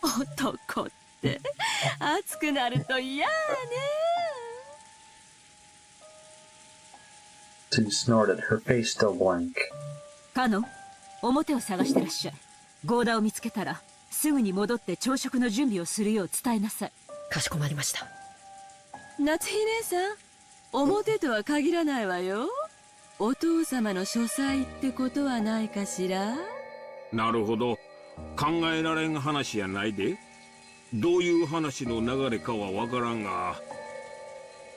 E: 男って熱くなると嫌ね。
A: Sue snorted, her face still blank.
G: カノン、表を探してらっしゃい。ゴーダを見つけたらすぐに戻って朝食の準備をするよう伝えなさい。
I: かしこまりました。
E: 夏日姉さん、表とは限らないわよ。お父様の書斎ってことはないかしら。
H: なるほど、考えられん話やないで。どういう話の流れかはわからんが、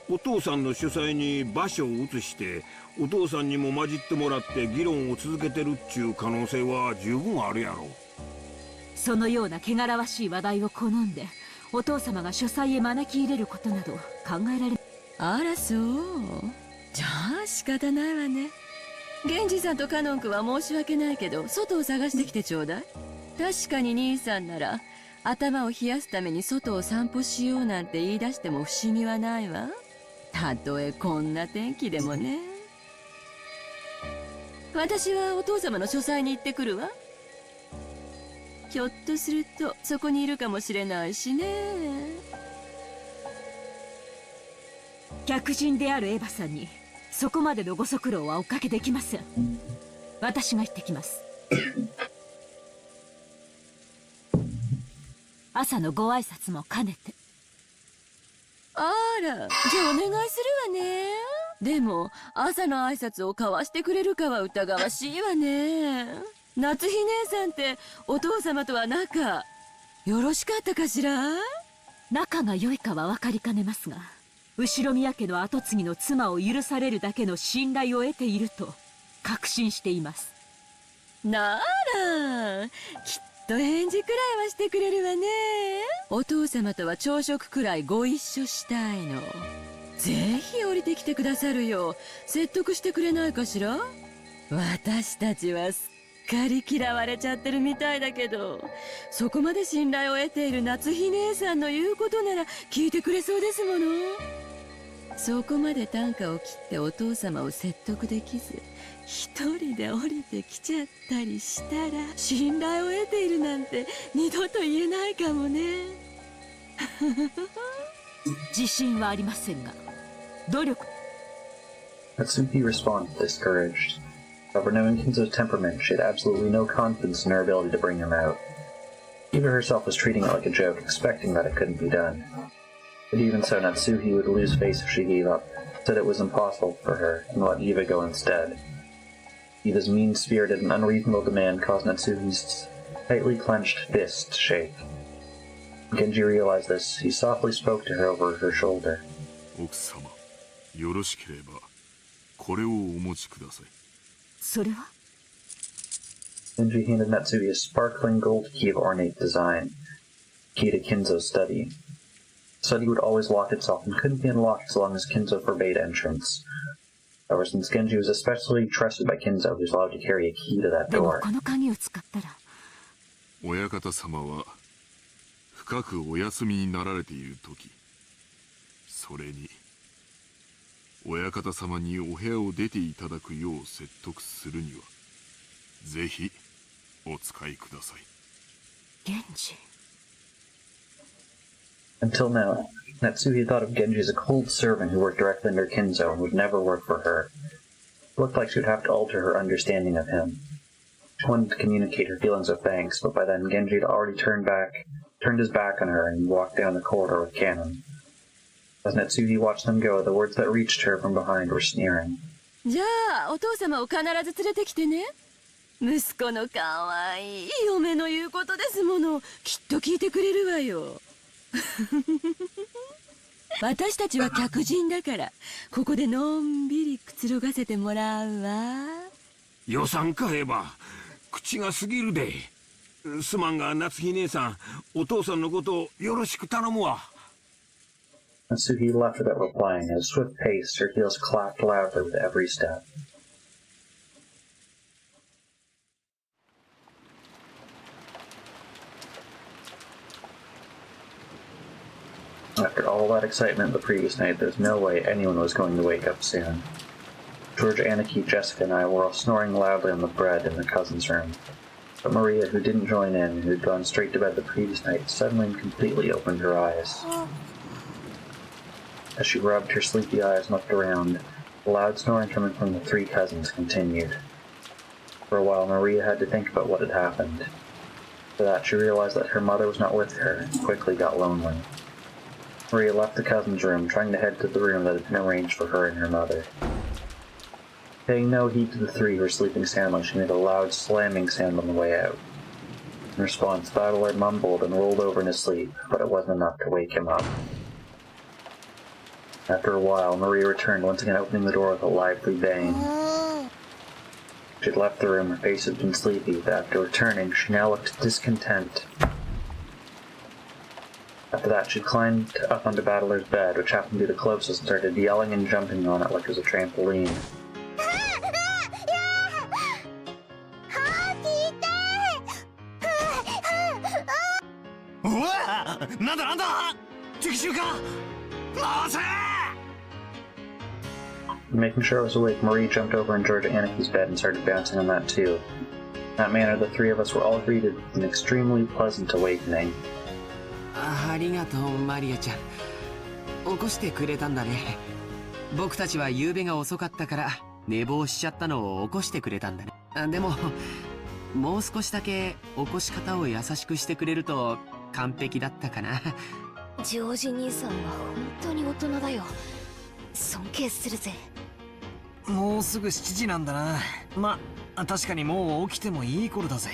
H: お父さんの書斎に場所を移してお父さんにも混じってもらって議論を続けてるっちゅう可能性は十分あるやろ。
G: そのような汚らわしい話題を好んでお父様が書斎へ招き入れることなど考えられ。
E: あらそう。じゃあ仕方ないわね。源氏さんとカノン君は申し訳ないけど外を探してきてちょうだい。確かに兄さんなら頭を冷やすために外を散歩しようなんて言い出しても不思議はないわ。たとえこんな天気でもね。私はお父様の書斎に行ってくるわ。ひょっとするとそこにいるかもしれないしね。
G: 客人であるエヴァさんにそこまでのご足労はおかけできません。私が行ってきます。朝のご挨拶も兼ねて。
E: あら、じゃあお願いするわね。でも朝の挨拶を交わしてくれるかは疑わしいわね。夏日姉さんってお父様とは仲よろしかったかしら？
G: 仲が良いかは分かりかねますが、後宮家の跡継ぎの妻を許されるだけの信頼を得ていると確信しています。
E: ならきっと返事くらいはしてくれるわね。お父様とは朝食くらいご一緒したいの。ぜひ降りてきてくださるよう説得してくれないかしら？私たちはすっかり嫌われちゃってるみたいだけど、そこまで信頼を得ている夏日姉さんの言うことなら聞いてくれそうですもの。そこまで短歌を切ってお父様を説得できず一人で降りてきちゃったりしたら、信頼を得ているなんて二度と言えないかもね。
G: 自信はありませんが、努力。
A: Natsuki responded discouraged. However, knowing Kinzo's temperament, she had absolutely no confidence in her ability to bring him out. Eva herself was treating it like a joke, expecting that it couldn't be done. But even so, Natsuki would lose face if she gave up, said it was impossible for her, and let Eva go instead. Eva's mean-spirited and unreasonable demand caused Natsuki's tightly clenched fist to shake. When Genji realized this, he softly spoke to her over her shoulder.
F: 奥様、よろしければこれをお持ちください。
G: それは
A: Genji handed Natsuki a sparkling gold key of ornate design, key to Kinzo's study. The study would always lock itself and couldn't be unlocked as long as Kinzo forbade entrance. However, since Genji was especially trusted by Kinzo, he was allowed to carry a key to that
G: でも
A: door.
G: この鍵を使ったら
F: 親方様は深くお休みになられている時、それに親方様にお部屋を出ていただくよう説得するにはぜひお使いください。
G: 源氏。
A: Until now, Natsuki thought of Genji as a cold servant who worked directly under Kinzo and would never work for her. It looked like she would have to alter her understanding of him. She wanted to communicate her feelings of thanks, but by then Genji had already turned his back on her and walked down the corridor with Cannon. As Natsuki watched them go, the words that reached her from behind were sneering.
E: じゃあお父様を必ず連れてきてね。息子のかわいい嫁の言うことですもの。きっと聞いてくれるわよ。私たちは客人だからここでのんびりくつろがせてもらうわ。
H: 予算買えば口が過ぎるで。すまんが夏日姉さん、お父さんのことをよろしく頼むわ。
A: Natsuki left without replying. At a swift pace, her heels clapped loudly with every step. After all that excitement the previous night, there's no way anyone was going to wake up soon. George, Aniki, Jessica, and I were all snoring loudly on the bed in the cousin's room. But Maria, who didn't join in, who had gone straight to bed the previous night, suddenly and completely opened her eyes. As she rubbed her sleepy eyes and looked around, the loud snoring coming from the three cousins continued. For a while, Maria had to think about what had happened. After that, she realized that her mother was not with her and quickly got lonely. Maria left the cousin's room, trying to head to the room that had been arranged for her and her mother. Paying no heed to the three who were sleeping soundly, she made a loud slamming sound on the way out. In response, Battler mumbled and rolled over in his sleep, but it wasn't enough to wake him up. After a while, Maria returned, once again opening the door with a lively bang. She had left the room, her face had been sleepy, but after returning, she now looked discontent. After that, she climbed up onto Battler's bed, which happened to be the closest, and started yelling and jumping on it like it was a trampoline.
J: なんだ敵襲か回せ
A: Making sure I was awake, Marie jumped over in George Aniki's bed and started bouncing on that too. In that manner, the three of us were all greeted with an extremely pleasant awakening.
B: ありがとう、マリアちゃん。起こしてくれたんだね。僕たちは夕べが遅かったから寝坊しちゃったのを起こしてくれたんだね。でも、もう少しだけ起こし方を優しくしてくれると完璧だったかな。
J: ジョージ兄さんは本当に大人だよ。尊敬するぜ。
K: もうすぐ7時なんだな。ま、確かにもう起きてもいい頃だぜ。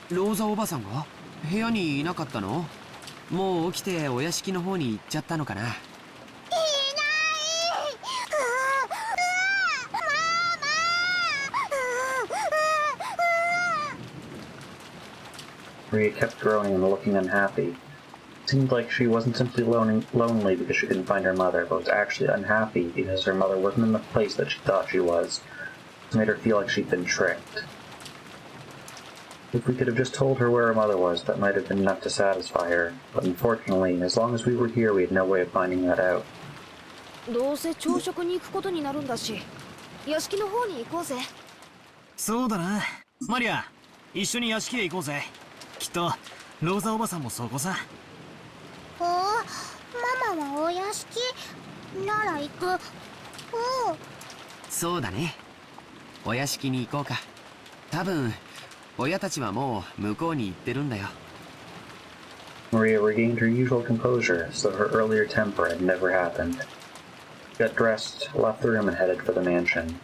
B: ローザおばさんが部屋にいなかったの？もう起きてお屋敷の方に行っちゃったのかな。いない。
A: Maria kept groaning and looking unhappy. It seemed like she wasn't simply lonely because she couldn't find her mother, but was actually unhappy because her mother wasn't in the place that she thought she was. It made her feel like she'd been tricked. If we could have just told her where her mother was, that might have been enough to satisfy her, but unfortunately, as long as we were here, we had no way of finding that out.
J: どうせ朝食に行くことになるんだし、屋敷の方に行こうぜ。
K: そうだな。マリア、一緒に屋敷へ行こうぜ。きっとローザおばさんもそこさ。
C: おお、ママはお屋敷なら行く。おお。
B: そうだね。お屋敷に行こうか。多分親たちはもう向こうに行ってるんだよ。
A: Maria regained her usual composure, so her earlier temper had never happened. She got dressed, left the room, and headed for the mansion.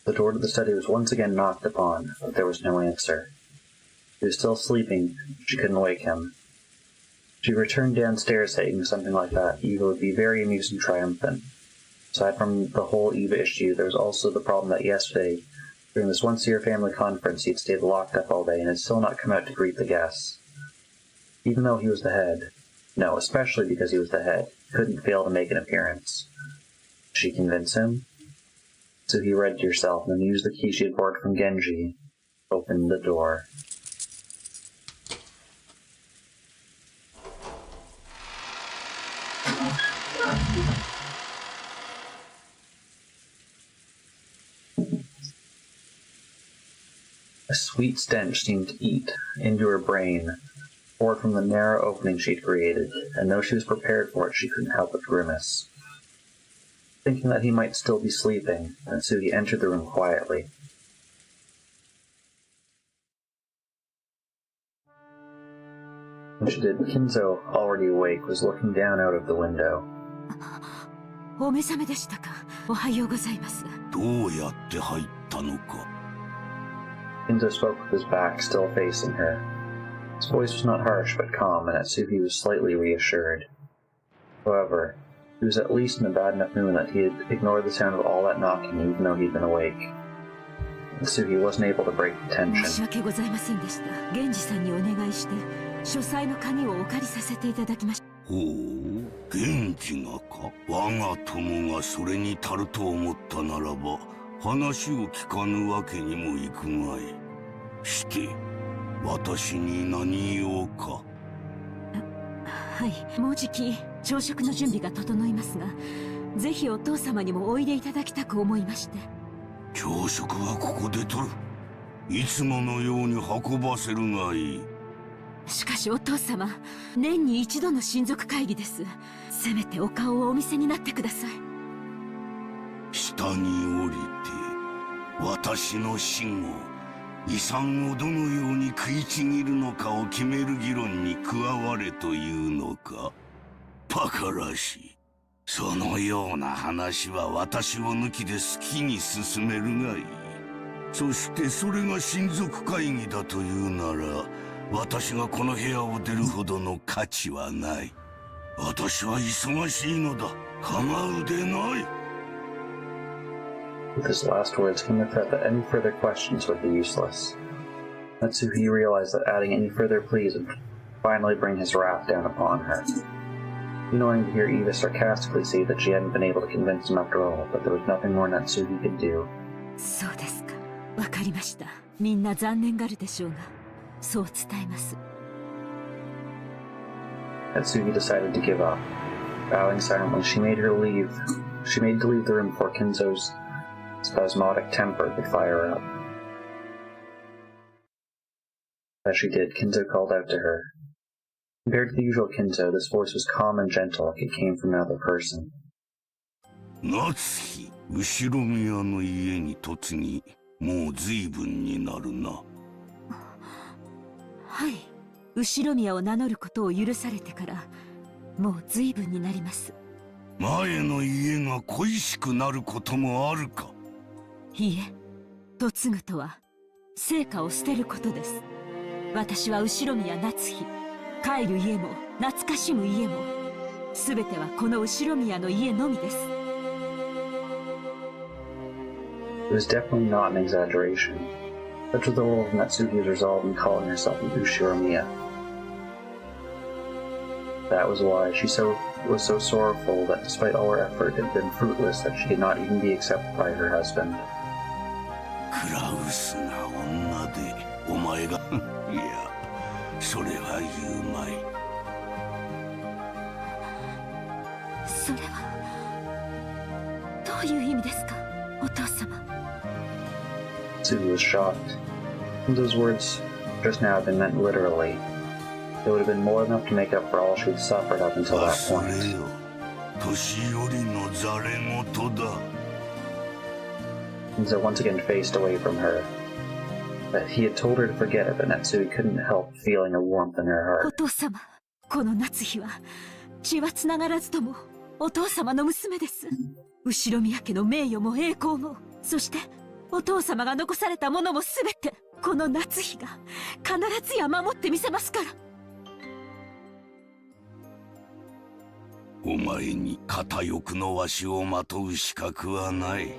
A: The door to the study was once again knocked upon, but there was no answer. He was still sleeping. She couldn't wake him. She returned downstairs saying something like that Eva would be very amused and triumphant. Aside from the whole Eva issue, there was also the problem that yesterday, during this once-a-year family conference, he had stayed locked up all day and had still not come out to greet the guests. Even though he was the head, no, especially because he was the head, he couldn't fail to make an appearance. Did she convince him? So he read to herself and then used the key she had borrowed from Genji, opened the door. A sweet stench seemed to eat into her brain, poured from the narrow opening she'd created, and though she was prepared for it, she couldn't help but grimace. Thinking that he might still be sleeping, Natsuki entered the room quietly. When she did, Kinzo, already awake, was looking down out of the window.
G: お目覚めでしたか。おはようございます。
D: どうやって入ったのか。
A: Kinzo spoke with his back still facing her. His voice was not harsh but calm, and Natsuki was slightly reassured. However, he was at least in a bad enough mood that he had ignored the sound of all that knocking even though he'd been awake. Natsuki wasn't able to break the tension.
G: 申し訳ございませんでした。源氏さんにお願いして書斎の鍵をお借りさせていただきました。
D: ほう、元気がか。我が友がそれに足ると思ったならば話を聞かぬわけにもいくまい。して私に何用か。
G: はい、もうじき朝食の準備が整いますが、ぜひお父様にもおいでいただきたく思いまして。
D: 朝食はここで取る。いつものように運ばせるがいい。
G: しかしお父様、年に一度の親族会議です。せめてお顔をお見せになってください。
D: 下に降りて私の死後遺産をどのように食いちぎるのかを決める議論に加われというのか。バカらしい。そのような話は私を抜きで好きに進めるがいい。そしてそれが親族会議だというなら私がこの部屋を出るほどの価値はない。私は忙しいのだ。構うでない。
A: With his last words came the threat that any further questions would be useless. Natsuhi realized that adding any further pleas would finally bring his wrath down upon her. Annoying to hear Eva sarcastically say that she hadn't been able to convince him after all, but there was nothing more Natsuhi could do.
G: そうですか。わかりました。みんな残念がるでしょうが、そう伝えます。
A: Natsuhi decided to give up. Bowing silently, she made to leave the room before Kinzo's spasmodic temper could fire up. As she did, Kinzo called out to her. Compared to the usual Kinzo, this voice was calm and gentle, like it came from another person.
L: 夏日、後ろ宮の家に嫁ぎ、もう随分になるな。
G: はい、後宮を名乗ることを許されてからもう随分になります。
L: 前の家が恋しくなることもあるか。
G: いいえ、嫁ぐとは成果を捨てることです。私は後宮夏日、帰る家も懐かしむ家も全てはこの後宮の家のみです。
A: It was definitely not an exaggeration. Such was the role of Natsuhi's resolve in calling herself an Ushiromiya. That was why she was so sorrowful that despite all her effort, it had been fruitless that she could not even be accepted by her husband.
L: クラウスが女で、お前がいや、それは言うまい。
G: それはどういう意味ですか、お父様。
A: Natsuhi was shocked. Those words just now had been meant literally. It would have been more than enough to make up for all she had suffered up until that point.
L: 年寄りのざれ言だ。
A: Kinzo once again faced away from her. That he had told her to forget it, but Natsuhi couldn't help feeling a warmth in her
G: お
A: heart.
G: 父様、この夏日は血はつながらずともお父様の娘です。後宮家の名誉も栄光も、そしてお父様が残されたものもすべてこの夏日が必ずや守ってみせますから。
L: お前に片翼のわしをまとう資格はない。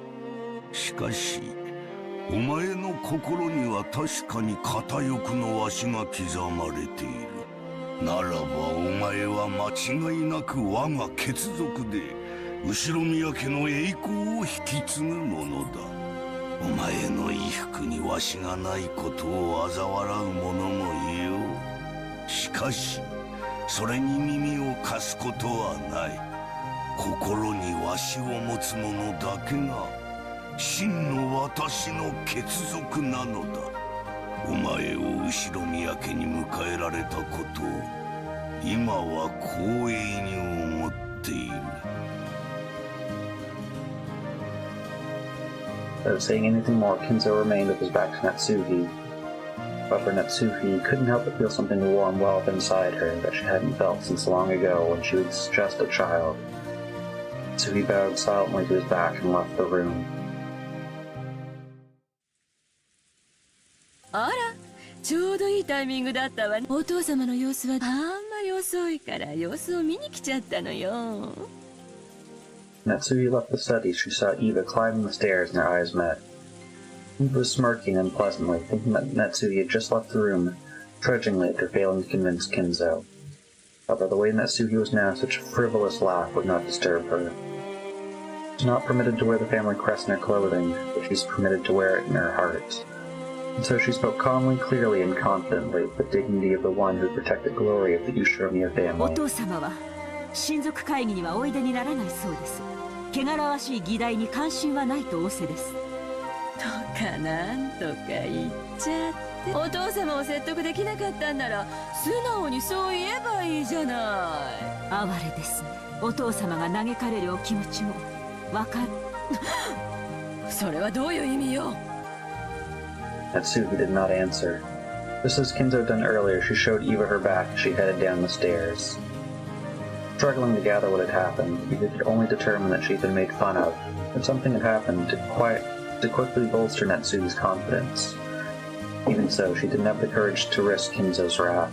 L: しかしお前の心には確かに片翼のわしが刻まれている。ならばお前は間違いなく我が血族で後宮家の栄光を引き継ぐものだ。お前の衣服にわしがないことを嘲笑う者もいよう。しかしそれに耳を貸すことはない。心にわしを持つ者だけが真の私の血族なのだ。お前を後宮家に迎えられたことを今は光栄に思っている。
A: Without saying anything more, Kinzo remained with his back to Natsuhi. However, Natsuhi couldn't help but feel something warm well up inside her that she hadn't felt since long ago when she was just a child. Natsuhi bowed silently to his back and left the room.
E: あら、ちょうどいいタイミングだったわね。お父様の様子はあんまり遅いから様子を見に来ちゃったのよ。
A: Natsuhi left the study. She saw Eva climbing the stairs and their eyes met. Eva was smirking unpleasantly, thinking that Natsuhi had just left the room, trudgingly after failing to convince Kinzo. However, the way Natsuhi was now, such a frivolous laugh would not disturb her. She was not permitted to wear the family crest in her clothing, but she was permitted to wear it in her heart. And so she spoke calmly, clearly, and confidently, with the dignity of the one who would protect the glory of the Ushiromiya
G: お
A: family.
G: 父様は親族会議にはおいでにならないそうです。汚らわしい議題に関心はないと仰せです。
E: とかなんとか言っちゃって。お父様を説得できなかったんなら素直にそう言えばいいじゃない。
G: 哀れですね。お父様が嘆かれるお気持ちもわかる。
E: それはどういう意味よ。
A: Natsuhi did not answer. Just as Kinzo had done earlier, she showed Eva her back as she headed down the stairs. Struggling to gather what had happened, Eva could only determine that she had been made fun of, and something had happened to quickly bolster Natsuhi's confidence. Even so, she didn't have the courage to risk Kinzo's wrath.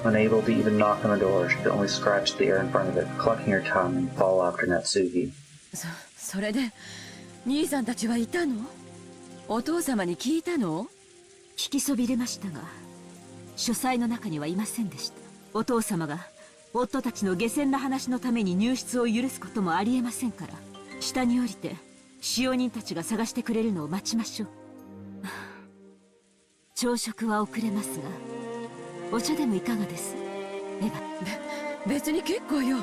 A: Unable to even knock on the door, she could only scratch the air in front of it, clucking her tongue, and fall after Natsuhi.
E: それで兄さんたちはいたの？お父様に聞いたの？
G: 聞きそびれましたが、書斎の中にはいませんでした。お父様が夫たちの下船な話のために入室を許すこともありえませんから、下に降りて使用人たちが探してくれるのを待ちましょう。朝食は遅れますが、お茶でもいかがです？エヴァ。
E: 別に結構よ。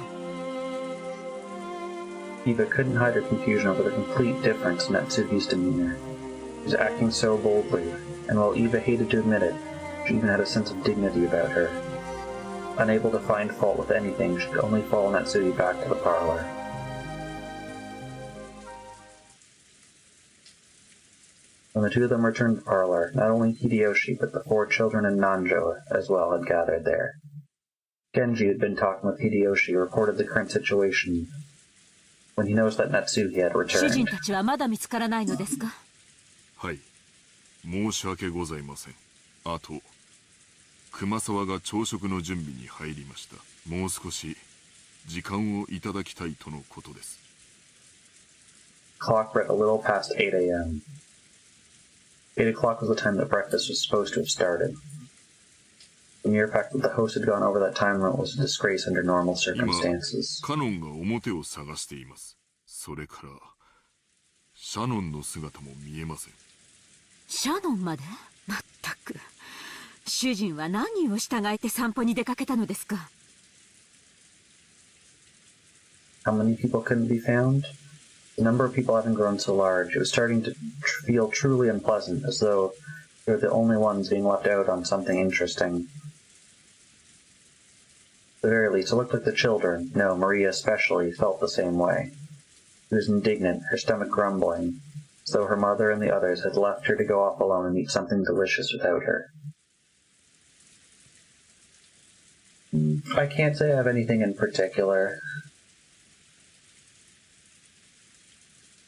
A: Eva couldn't hide her confusion over the complete difference in Natsuki's demeanor. He was acting so boldly, and while Eva hated to admit it, she even had a sense of dignity about her. Unable to find fault with anything, she could only follow Natsuki back to the parlor. When the two of them returned to the parlor, not only Hideyoshi but the 4 children and Nanjo as well had gathered there. Genji, who had been talking with Hideyoshi, reported the current situation when he noticed that Natsuki had
G: 主人
A: returned.
G: たちはまだ見つからないのですか？
F: はい、申し訳ございません。あと熊沢が朝食の準備に入りました。もう少し時間をいただきたいとのことです。
A: Clock read a little past 8 a.m. 8 o'clock was the time that breakfast was supposed to have started. The mere fact that the host had gone over that time limit was a disgrace under normal circumstances.
F: カノンが表を探しています。それからシャノンの姿も見えません。
G: シャノンまで？まったく。主人は何を従えて散歩に出かけたのですか？
A: How many people couldn't be found? The number of people hadn't grown so large, it was starting to feel truly unpleasant, as though they were the only ones being left out on something interesting. At the very least, it looked like the children, no, Maria especially, felt the same way. She was indignant, her stomach grumbling, as though her mother and the others had left her to go off alone and eat something delicious without her. I can't say I have anything in particular.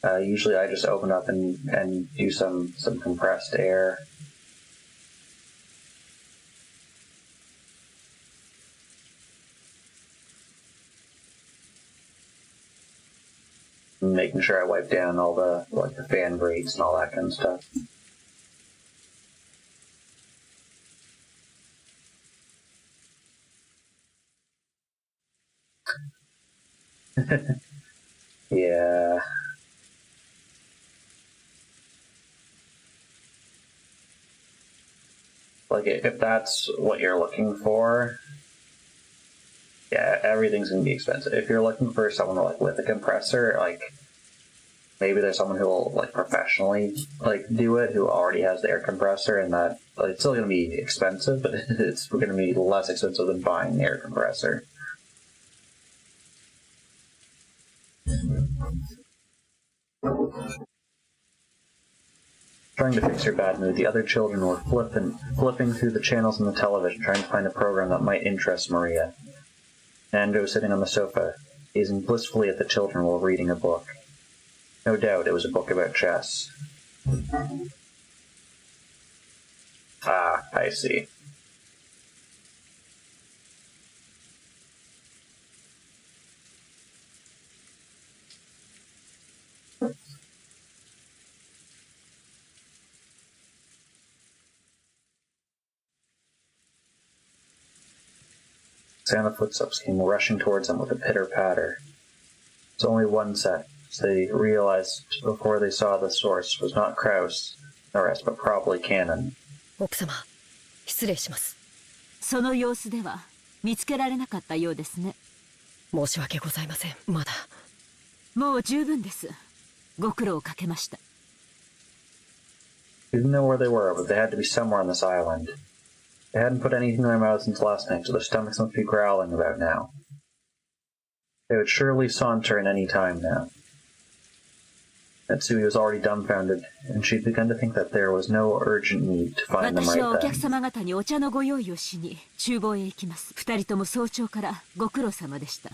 A: Usually I just open up and do some compressed air. Making sure I wipe down all the fan grates and all that kind of stuff. Yeah. Like, if that's what you're looking for, yeah, everything's gonna be expensive. If you're looking for someone like with a compressor, like maybe there's someone who will like professionally like do it, who already has the air compressor, and that like, it's still gonna be expensive, but it's gonna be less expensive than buying the air compressor. Trying to fix her bad mood, the other children were flipping through the channels on the television, trying to find a program that might interest Maria. Nando was sitting on the sofa, gazing blissfully at the children while reading a book. No doubt it was a book about chess. Ah, I see. Sound of footsteps came rushing towards them with a pitter-patter. It was only one set, so they realized before they saw the source was not Kraus, nor rest, but probably Cannon.
I: 奥様、失礼します。
G: その様子では見つけられなかったようですね。
I: 申し訳ございません。まだ。
G: もう十分です。ご苦労をかけました。
A: They didn't know where they were, but they had to be somewhere on this island. They hadn't put anything in their mouths since last night, so their stomachs must be growling about now. They would surely saunter in any time now. Natsuki was already dumbfounded, and she'd begun to think that there was no urgent need to find them
G: 私はお
A: right
G: 客
A: then.
G: 様方にお茶のご用意をしに厨房へ行きます。二人とも早朝からご苦労様でした。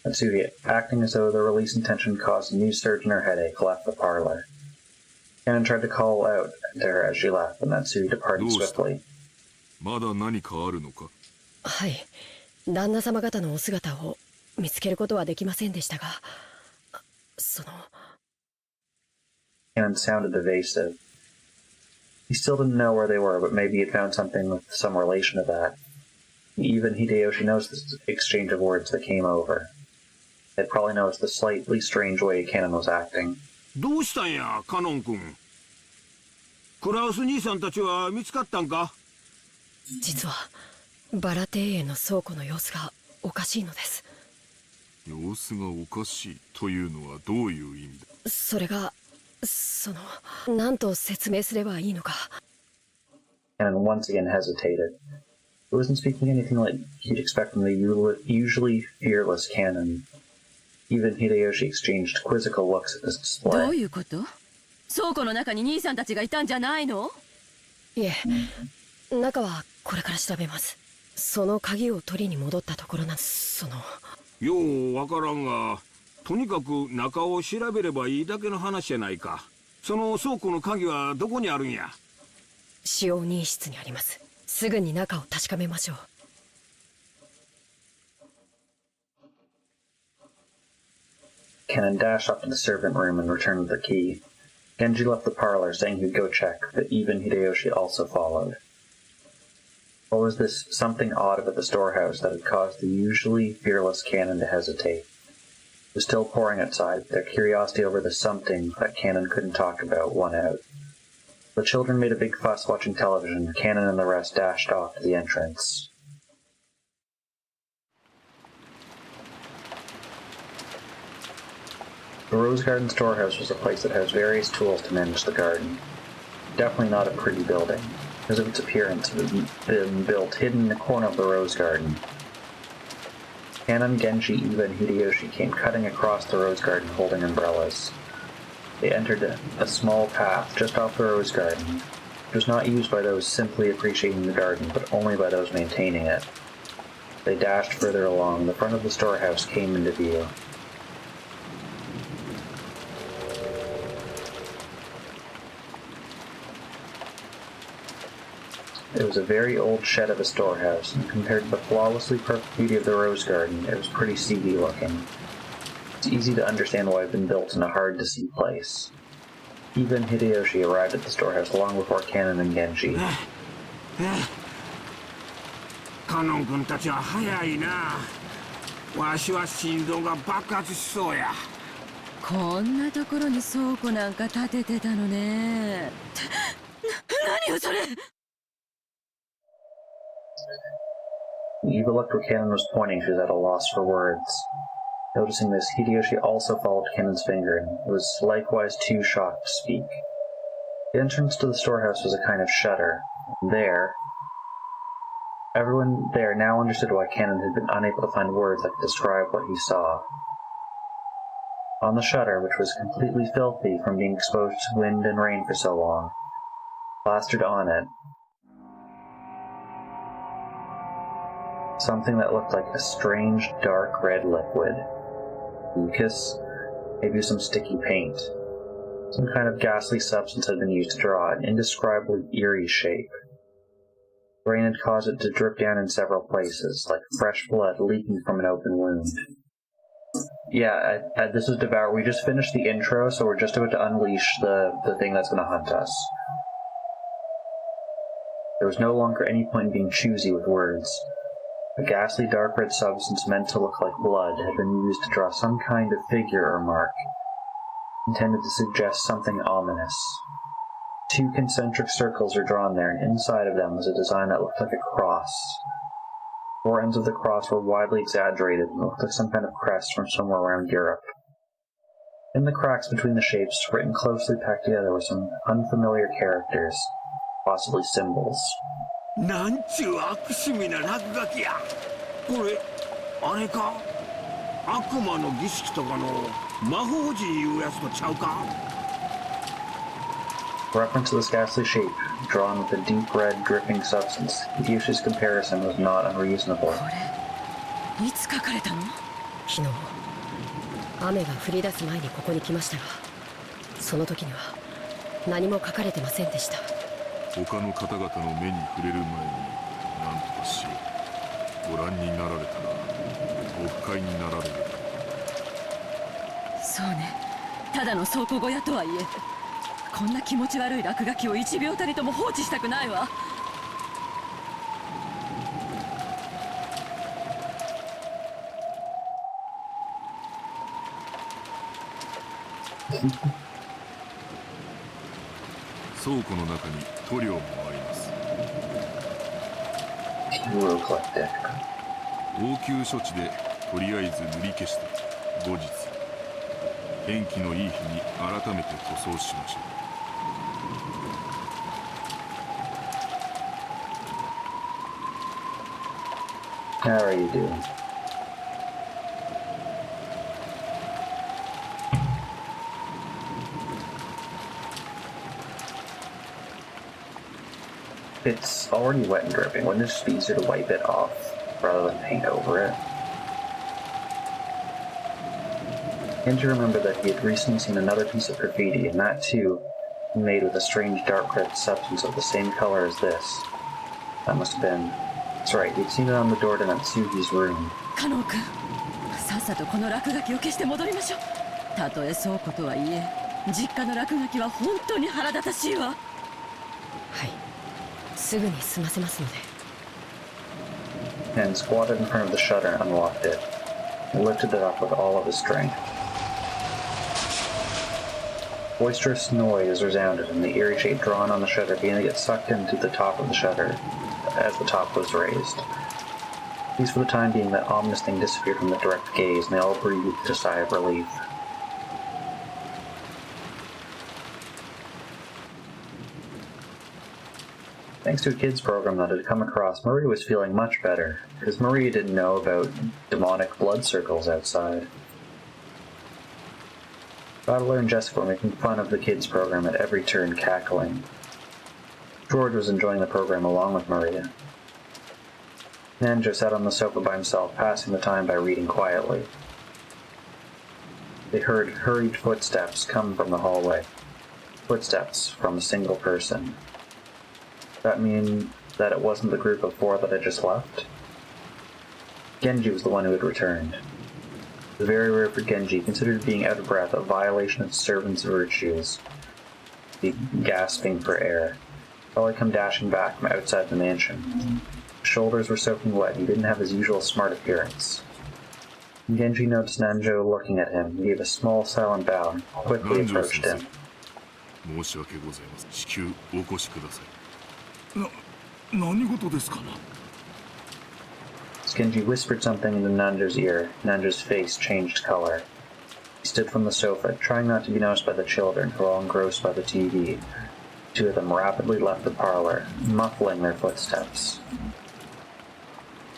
A: Natsuki, acting as though the release intention caused a new surge in her headache, left the parlor. Cannon tried to call out to her as she left, but Natsuki departed swiftly.
F: まだ何かあるのか？
I: はい。旦那様方のお姿を見つけることはできませんでしたが、
A: Cannon sounded evasive. He still didn't know where they were, but maybe he'd found something with some relation to that. Even Hideyoshi noticed this exchange of words that came over. They'd probably noticed the slightly strange way Cannon was acting.
H: どうしたんや、カノン君。クラウス兄さんたちは見つかったんか？
I: 実はバラ庭園の倉庫の様子がおかしいのです。
F: 様子がおかしいというのはどういう意味だ？
I: それが何と説明すればいいのか。
A: And once again hesitated. He wasn't speaking anything like he'd expect from the usually fearless Cannon. Even Hideyoshi exchanged quizzical looks at this display.
E: どういうこと？倉庫の中に兄さんたちがいたんじゃないの？
I: いえ、中はこれから調べます。その鍵を取りに戻ったところなんです。
H: ようわからんが、とにかく中を調べればいいだけの話じゃないか。その倉庫の鍵はどこにあるんや？
I: 使用人室にあります。すぐに中を確かめましょう。
A: Cannon dashed up to the servant room and returned the key. Genji left the parlor, saying he'd go check, but even Hideyoshi also followed. What was this something odd about the storehouse that had caused the usually fearless Cannon to hesitate? It was still pouring outside, but their curiosity over the something that Cannon couldn't talk about won out. The children made a big fuss watching television. Cannon and the rest dashed off to the entrance. The Rose Garden storehouse was a place that has various tools to manage the garden. Definitely not a pretty building. Because of its appearance, it had been built hidden in the corner of the Rose Garden. Cannon, Genji, Iba, and Hideyoshi came cutting across the Rose Garden holding umbrellas. They entered a small path just off the Rose Garden. It was not used by those simply appreciating the garden, but only by those maintaining it. They dashed further along. The front of the storehouse came into view. It was a very old shed of a storehouse, and compared to the flawlessly perfect beauty of the Rose Garden, it was pretty seedy looking. It's easy to understand why it had been built in a hard-to-see place. Even Hideyoshi arrived at the storehouse long before Cannon and Genji.
H: カノン君たちは早いな。わしは心臓が爆発しそうや。
E: こんなところに倉庫なんか建ててたのね。何よそれ。
A: Eva looked where Cannon was pointing. She was at a loss for words. Noticing this, Hideyoshi also followed Cannon's finger and was likewise too shocked to speak. The entrance to the storehouse was a kind of shutter. Everyone there now understood why Cannon had been unable to find words that could describe what he saw. On the shutter, which was completely filthy from being exposed to wind and rain for so long, plastered on it, something that looked like a strange dark red liquid. Mucus, maybe some sticky paint. Some kind of ghastly substance had been used to draw an indescribably eerie shape. Rain had caused it to drip down in several places, like fresh blood leaking from an open wound. Yeah, this is Devour. We just finished the intro, so we're just about to unleash the thing that's going to hunt us. There was no longer any point in being choosy with words. A ghastly dark red substance meant to look like blood had been used to draw some kind of figure or mark, intended to suggest something ominous. 2 concentric circles were drawn there, and inside of them was a design that looked like a cross. 4 ends of the cross were widely exaggerated and looked like some kind of crest from somewhere around Europe. In the cracks between the shapes, written closely packed together, were some unfamiliar characters, possibly symbols.
H: なんちゅう悪趣味な落書きや。これあれか？悪魔の儀式とかの魔法陣いうやつとちゃうか？
A: Reference to this ghastly shape, drawn with a deep red, dripping substance, Hideyoshi's comparison was not unreasonable.
E: これいつ書かれたの？
I: 昨日雨が降り出す前にここに来ましたが、その時には何も書かれてませんでした。
F: 他の方々の目に触れる前に何とかしよう。ご覧になられたら誤解になられる。
E: そうね、ただの倉庫小屋とはいえこんな気持ち悪い落書きを1秒たりとも放置したくないわ。
F: 倉庫の中に塗料もあります。応急処置でとりあえず塗り消して後日天気のいい日に改めて塗装しましょう。
A: How are you doing? It's already wet and dripping. Wouldn't it just be easier to wipe it off rather than paint over it? And to remember that he had recently seen another piece of graffiti, and that too, made with a strange dark red substance of the same color as this. That must have been... That's right, he'd seen it on the door to Natsuki's room.
E: カノン君、さっさとこの落書きを消して戻りましょう。たとえ倉庫とはいえ、実家の落書きは本当に腹立たしいわ。
I: はい、すぐに済ませますので。
A: And squatted in front of the shutter and unlocked it. He lifted it up with all of his strength. Boisterous noise resounded, and the eerie shape drawn on the shutter began to get sucked into the top of the shutter as the top was raised. At least for the time being, that ominous thing disappeared from the direct gaze, and they all breathed a sigh of relief. Thanks to a kids program that had come across, Maria was feeling much better, because Maria didn't know about demonic blood circles outside. Battler and Jessica were making fun of the kids program at every turn, cackling. George was enjoying the program along with Maria. Nanjo sat on the sofa by himself, passing the time by reading quietly. They heard hurried footsteps come from the hallway. Footsteps from a single person. Does that mean that it wasn't the group of four that had just left? Genji was the one who had returned. It was very rare for Genji, considered being out of breath a violation of servants' virtues. He gasping for air. While had come dashing back from outside the mansion. His shoulders were soaking wet, he didn't have his usual smart appearance. When Genji noticed Nanjo looking at him, he gave a small silent bow and quickly approached him.
F: 申し訳ございません。至急お越しください。何事ですかな?
A: Genji whispered something into Nanjo's ear. Nanjo's face changed color. He stood from the sofa, trying not to be noticed by the children, who were all engrossed by the TV. Two of them rapidly left the parlor, muffling their footsteps.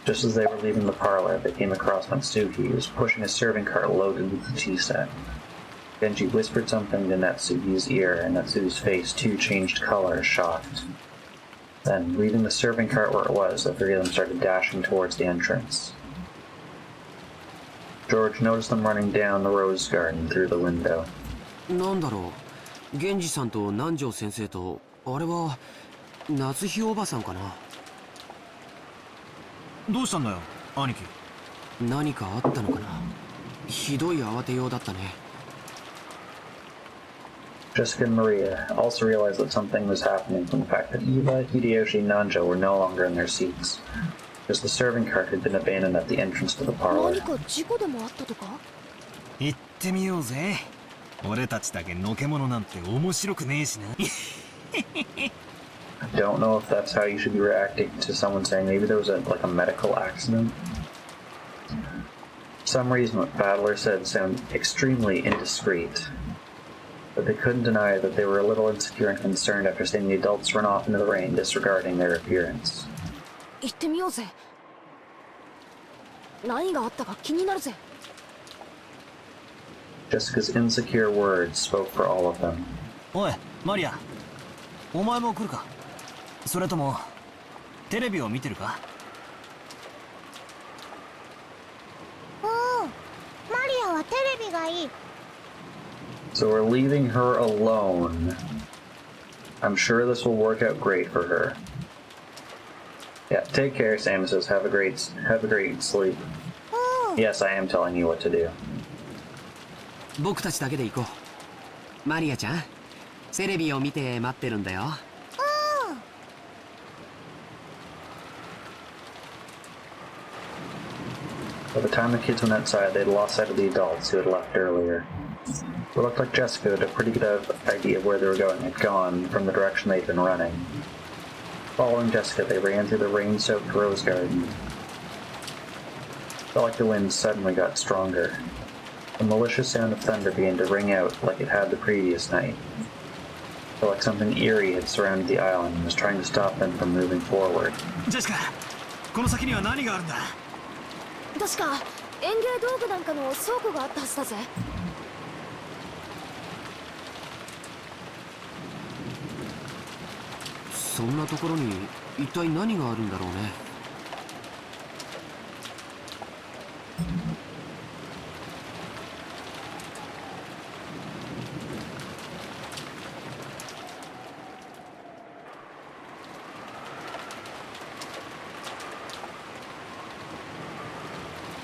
A: Just as they were leaving the parlor, they came across Natsuki, who was pushing a serving cart loaded with the tea set. Genji whispered something to Natsuki's ear, and Natsuki's face too changed color, shocked. Then, leaving the serving cart where it was, the three of them started dashing towards the entrance. George noticed them running down the rose garden through the window.
B: なんだろう、源氏さんと南條先生と、あれは夏日おばさんかな。
K: どうしたんだよ、兄貴。
B: 何かあったのかな。ひどい慌てようだったね。
A: Jessica and Maria also realized that something was happening from the fact that Eva, Hideyoshi, and Nanjo were no longer in their seats, because the serving cart had been abandoned at the entrance to the parlor.
J: 何か事故でもあったとか?
K: 行ってみようぜ。俺たちだけのけ者なんて面白くねえしな。
A: I don't know if that's how you should be reacting to someone saying maybe there was like a medical accident. For some reason what Battler said sounded extremely indiscreet. But they couldn't deny that they were a little insecure and concerned after seeing the adults run off into the rain, disregarding their appearance.
J: 行ってみようぜ。何があったか気になるぜ。
A: Jessica's insecure words spoke for all of them.
K: おい、マリア。お前も来るか。それとも、テレビを見てるか。
C: おう、マリアはテレビがいい。
A: So we're leaving her alone. I'm sure this will work out great for her. Yeah, take care, Sam says. Have a great sleep. Yes, I am telling you what to do.
B: 僕たちだけで行こう。マリアちゃん、テレビを見て待ってるんだよ。
A: By the time the kids went outside, they'd lost sight of the adults who had left earlier. It looked like Jessica had a pretty good idea of where they were going had gone from the direction they'd been running. Following Jessica, they ran through the rain-soaked rose garden. It felt like the wind suddenly got stronger. The malicious sound of thunder began to ring out like it had the previous night. It felt like something eerie had surrounded the island and was trying to stop them from moving forward.
K: Jessica, この先には何があるんだ?
J: 確か園芸道具なんかの倉庫があったはずだぜ。
B: そんなところに一体何があるんだろうね。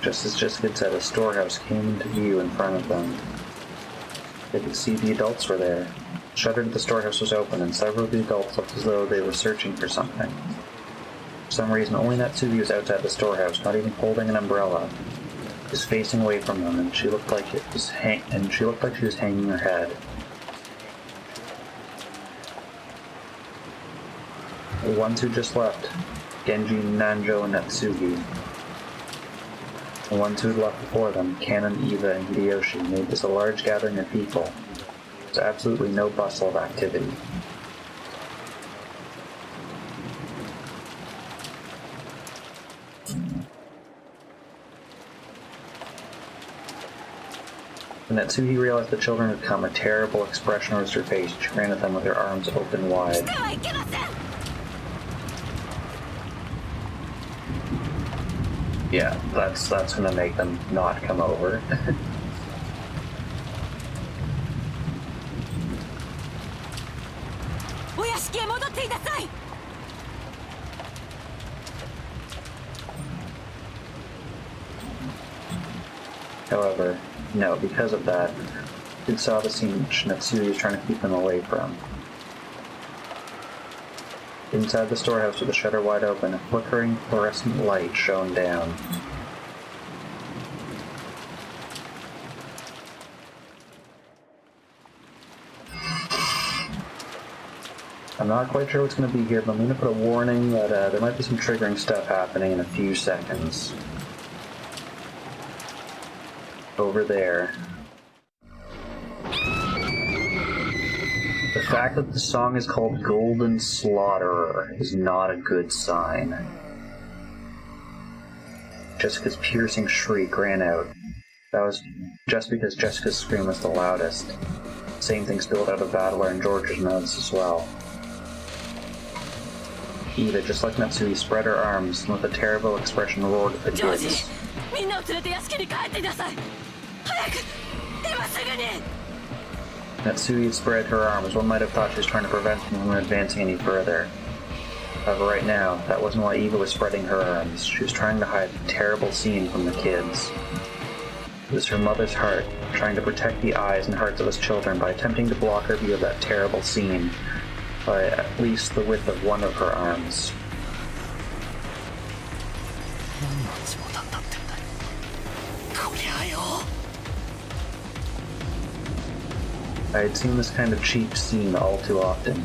A: Just as Jessica had said, a storehouse came into view in front of them. They could see the adults were there. The shutter to the storehouse was open, and several of the adults looked as though they were searching for something. For some reason, only Natsuki was outside the storehouse, not even holding an umbrella. She was facing away from them, and she looked like she was hanging her head. The ones who just left, Genji, Nanjo, and Natsuki. The ones who had left before them, Kanon, Eva, and Hideyoshi, made this a large gathering of people. There was absolutely no bustle of activity. When Natsuki realized the children had come, a terrible expression rose to her face. She ran at them with her arms open wide. Yeah, that's gonna make them not come over. However, no, because of that, they saw the scene which Natsuki was trying to keep them away from. Inside the storehouse with the shutter wide open, a flickering fluorescent light shone down. I'm not quite sure what's going to be here, but I'm going to put a warning that there might be some triggering stuff happening in a few seconds. Over there. The fact that the song is called Golden Slaughterer is not a good sign. Jessica's piercing shriek ran out. That was just because Jessica's scream was the loudest. Same thing spilled out of Battler and George's mouths as well. Eva, just like Natsuki, spread her arms and with a terrible expression roared at the kids. Natsuki spread her arms. One might have thought she was trying to prevent them from advancing any further. However, right now, that wasn't why Eva was spreading her arms. She was trying to hide the terrible scene from the kids. It was her mother's heart, trying to protect the eyes and hearts of his children by attempting to block her view of that terrible scene by at least the width of one of her arms. I had seen this kind of cheap scene all too often.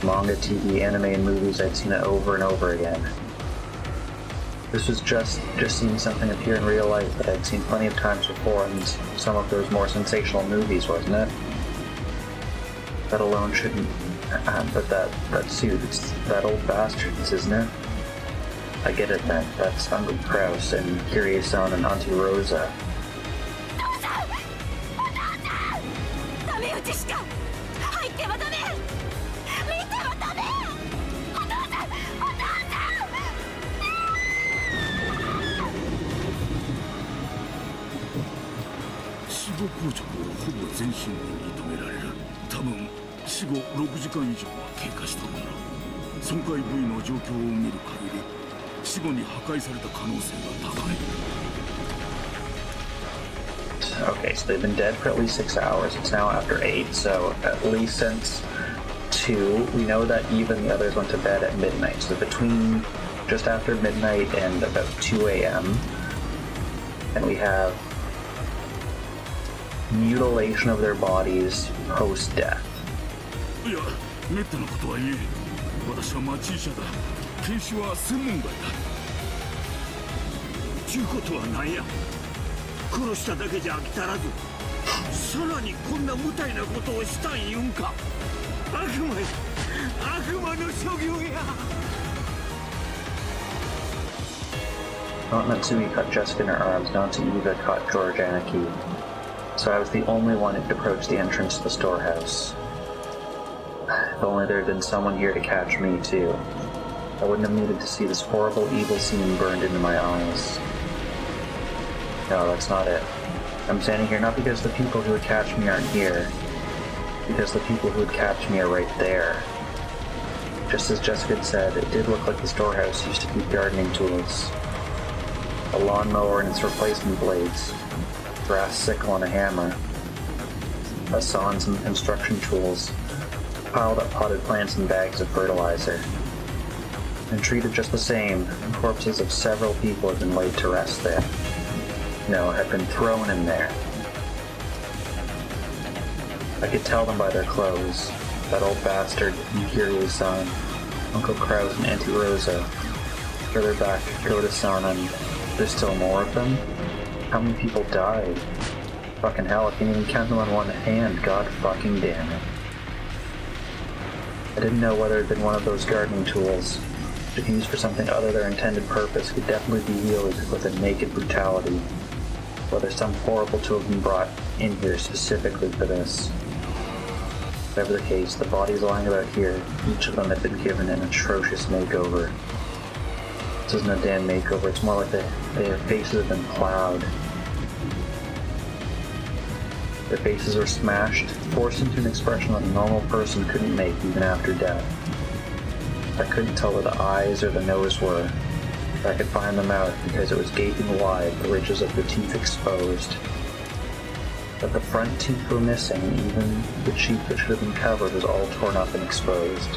A: Manga, TV, anime, and movies, I'd seen it over and over again. This was just seeing something appear in real life that I'd seen plenty of times before in some of those more sensational movies, wasn't it? That alone shouldn't... but that suit, it's that old bastard's, isn't it? I get it then. That's Uncle Kraus and Kyrie-san and Auntie Rosa. Okay, so they've been dead for at least 6 hours. It's now after 8, so at least since 2. We know that even the others went to bed at midnight. So between just after midnight and about 2 a.m. And we have mutilation of their bodies post-death.
F: いや、めったなことは言え。私は町医者だ。検視は専門外だ。
H: ちゅうことは何や。殺しただけじゃ飽き足らず、さらにこんな無体なことをしたん言うんか。悪魔の所業や。
A: Not Natsui caught Jessica in her arms, not Eva caught George Anarchy. So I was the only one who could approach the entrance to the storehouse. If only there had been someone here to catch me too. I wouldn't have needed to see this horrible evil scene burned into my eyes. No, that's not it. I'm standing here not because the people who would catch me aren't here, because the people who would catch me are right there. Just as Jessica had said, it did look like the storehouse used to keep gardening tools. A lawnmower and its replacement blades, a brass sickle and a hammer, a saw and some construction tools, piled up potted plants and bags of fertilizer. And treated just the same, the corpses of several people had been laid to rest there. No, had been thrown in there. I could tell them by their clothes. That old bastard, Kiryu-san, Uncle Kraus and Auntie Rosa. Further back, Koda-san, and there's still more of them? How many people died? Fucking hell, I can't even count them on one hand, god fucking damn it. I didn't know whether it had been one of those gardening tools. If used for something other than their intended purpose, could definitely be wielded with a naked brutality. Whether some horrible tool had been brought in here specifically for this. Whatever the case, the bodies lying about here, each of them had been given an atrocious makeover. This isn't a damn makeover, it's more like their faces have been plowed. Their faces were smashed, forced into an expression that a normal person couldn't make even after death. I couldn't tell where the eyes or the nose were. I could find them out because it was gaping wide, the ridges of the teeth exposed. But the front teeth were missing, and even the cheek that should have been covered was all torn up and exposed.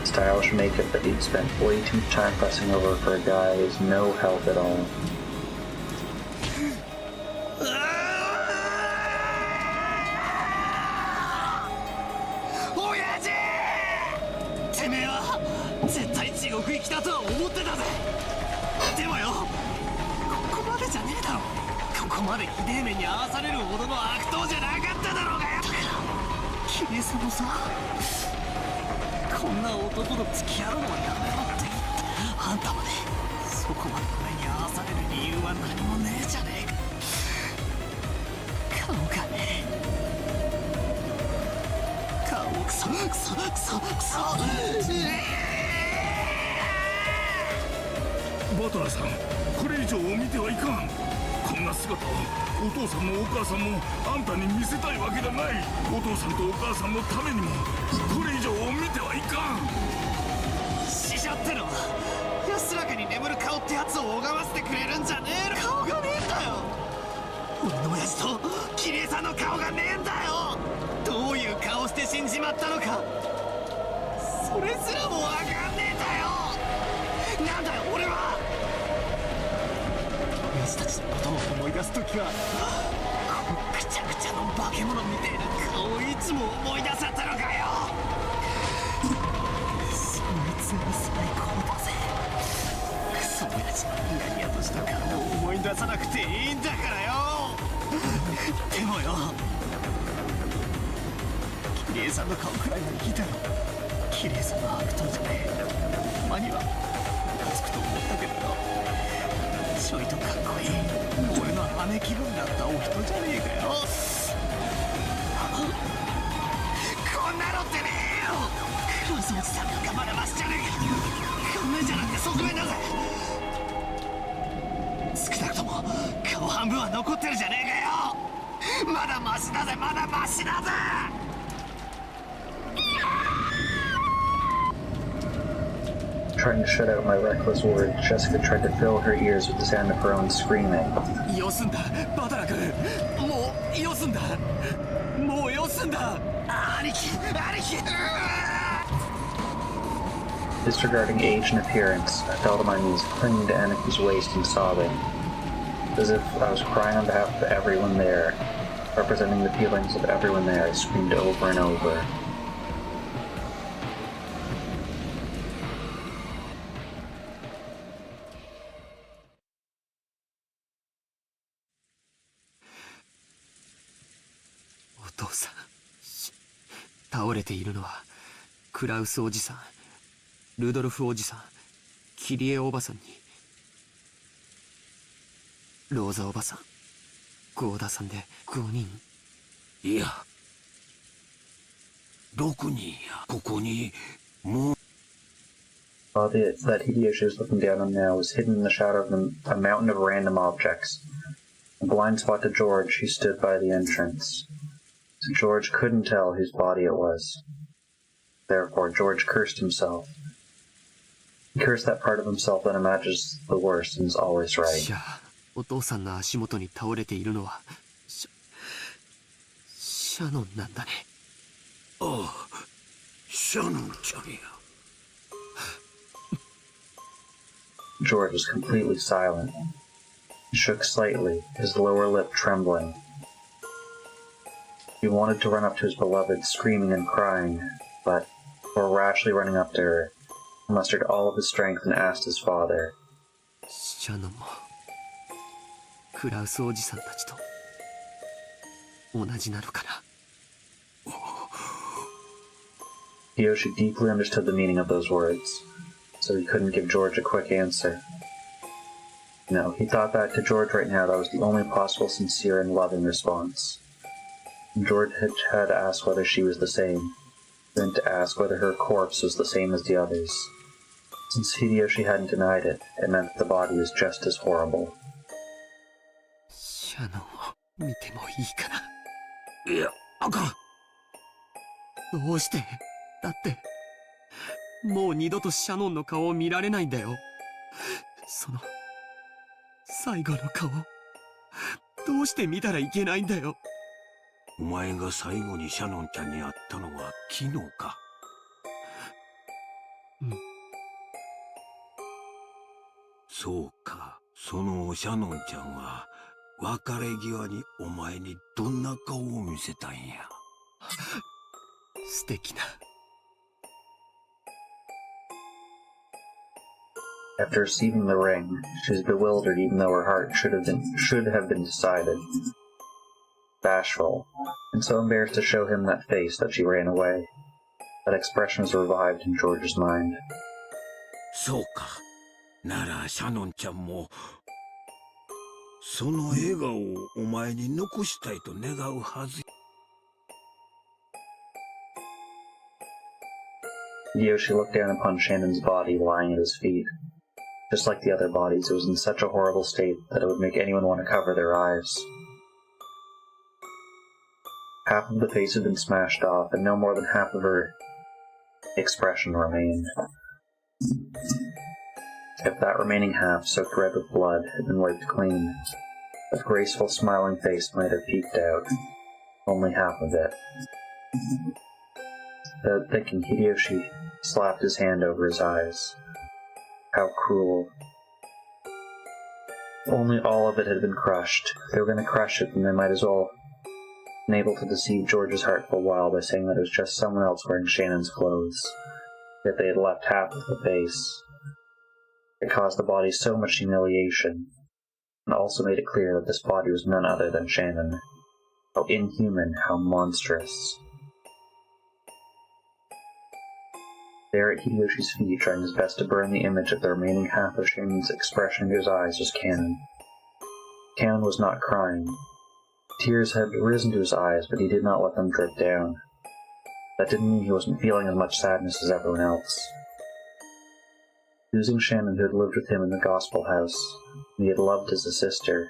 A: Stylish makeup that he'd spent way too much time fussing over for a guy is no help at all. trying to shut out my reckless words, Jessica tried to fill her ears with the sound of her own screaming. Disregarding age and appearance, I fell to my knees, clinging to Anaki's waist and sobbing, as if I was crying on behalf of everyone there, representing the feelings of everyone there. I screamed over and over.
B: Otosan, 倒れているのはクラウスおじさん、ルドルフおじさん、キリエおばさんにローザおばさん、ゴーダさんで5人。
L: いや、6人や。ここにもう。
A: Body that Hideyoshi was looking down on now was hidden in the shadow of a mountain of random objects. A blind spot to George, who stood by the entrance. So George couldn't tell whose body it was. Therefore, George cursed himself. He cursed that part of himself that imagines the worst and is always right.
B: じゃあ、お父さんの足元に倒れているのはシャノンなんだね。
L: ああ、シャノンちゃんや。
A: George was completely silent. He shook slightly, his lower lip trembling. He wanted to run up to his beloved, screaming and crying, but, before rashly running up to her, he mustered all of his strength and asked his father.
B: シャノンもクラウスおじさんたちと同じなのかな。
A: Hideyoshi deeply understood the meaning of those words, so he couldn't give George a quick answer. No, he thought back to George right now. That was the only possible sincere and loving response. George had to ask whether she was the same, then to ask whether her corpse was the same as the others. Since Hideyoshi hadn't denied it, it meant that the body was just as horrible.
B: シャノンを見てもいいかな。
L: いや、あかん。
B: どうして？だってもう二度とシャノンの顔を見られないんだよ。その最後の顔、どうして見たらいけないんだよ。
L: お前が最後にシャノンちゃんに会ったのは昨日か。
B: うん。
L: そうか。そのシャノンちゃんは別れ際にお前にどんな顔を見せたんや。
B: 素敵な。
A: After receiving the ring, she was bewildered even though her heart should have been decided. Bashful, and so embarrassed to show him that face that she ran away. That expression was revived in George's mind.
L: そうか。ならシャノンちゃんもその笑顔をお前に残したいと願うはず。
A: Hideyoshi looked down upon Shannon's body lying at his feet. Just like the other bodies, it was in such a horrible state that it would make anyone want to cover their eyes. Half of the face had been smashed off, and no more than half of her expression remained. If that remaining half, soaked red with blood, had been wiped clean, a graceful, smiling face might have peeked out. Only half of it. Without thinking, Hideyoshi slapped his hand over his eyes. How cruel. If only all of it had been crushed. If they were going to crush it, then they might as well have been able to deceive George's heart for a while by saying that it was just someone else wearing Shannon's clothes. Yet they had left half of the face. It caused the body so much humiliation, and also made it clear that this body was none other than Shannon. How inhuman, how monstrous. There at Hideyoshi's feet, trying his best to burn the image of the remaining half of Shannon's expression in his eyes, was Cannon. Cannon was not crying. Tears had risen to his eyes, but he did not let them drip down. That didn't mean he wasn't feeling as much sadness as everyone else. Losing Shannon, who had lived with him in the gospel house, and he had loved as a sister,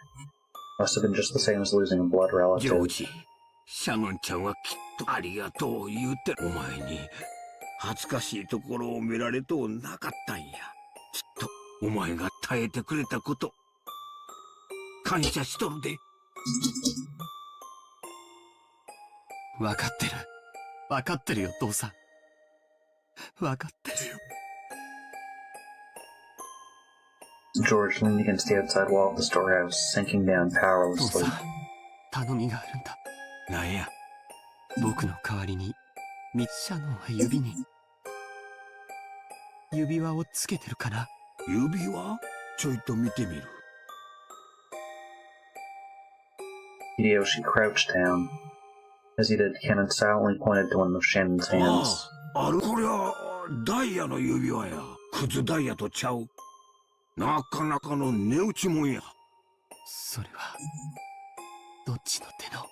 A: must have been just the same as losing a blood relative.
L: ジョージ、シャノンちゃんはきっとありがとう言うてお前に
H: 恥ずかしいところを見られとうなかったんや。きっとお前が耐えてくれたこと、感謝しとるで。
B: 分かってる。分かってるよ、父さん。分かってるよ。
A: George leaned against the outside wall of the storehouse, sinking down
B: 父
A: powerlessly.
B: さん、頼みがあるんだ。
H: なんや。
B: 僕の代わりに、シャノンは指に、指輪をつけてるかな。
H: 指輪？ちょいと見てみる。
A: Hideyoshi crouched down. As he did, Cannon silently pointed to one of Shannon's hands.
H: あるこりゃ、ダイヤの指輪や。クズダイヤとちゃう。なかなかの値打ちもんや。
B: それは、どっちの手の、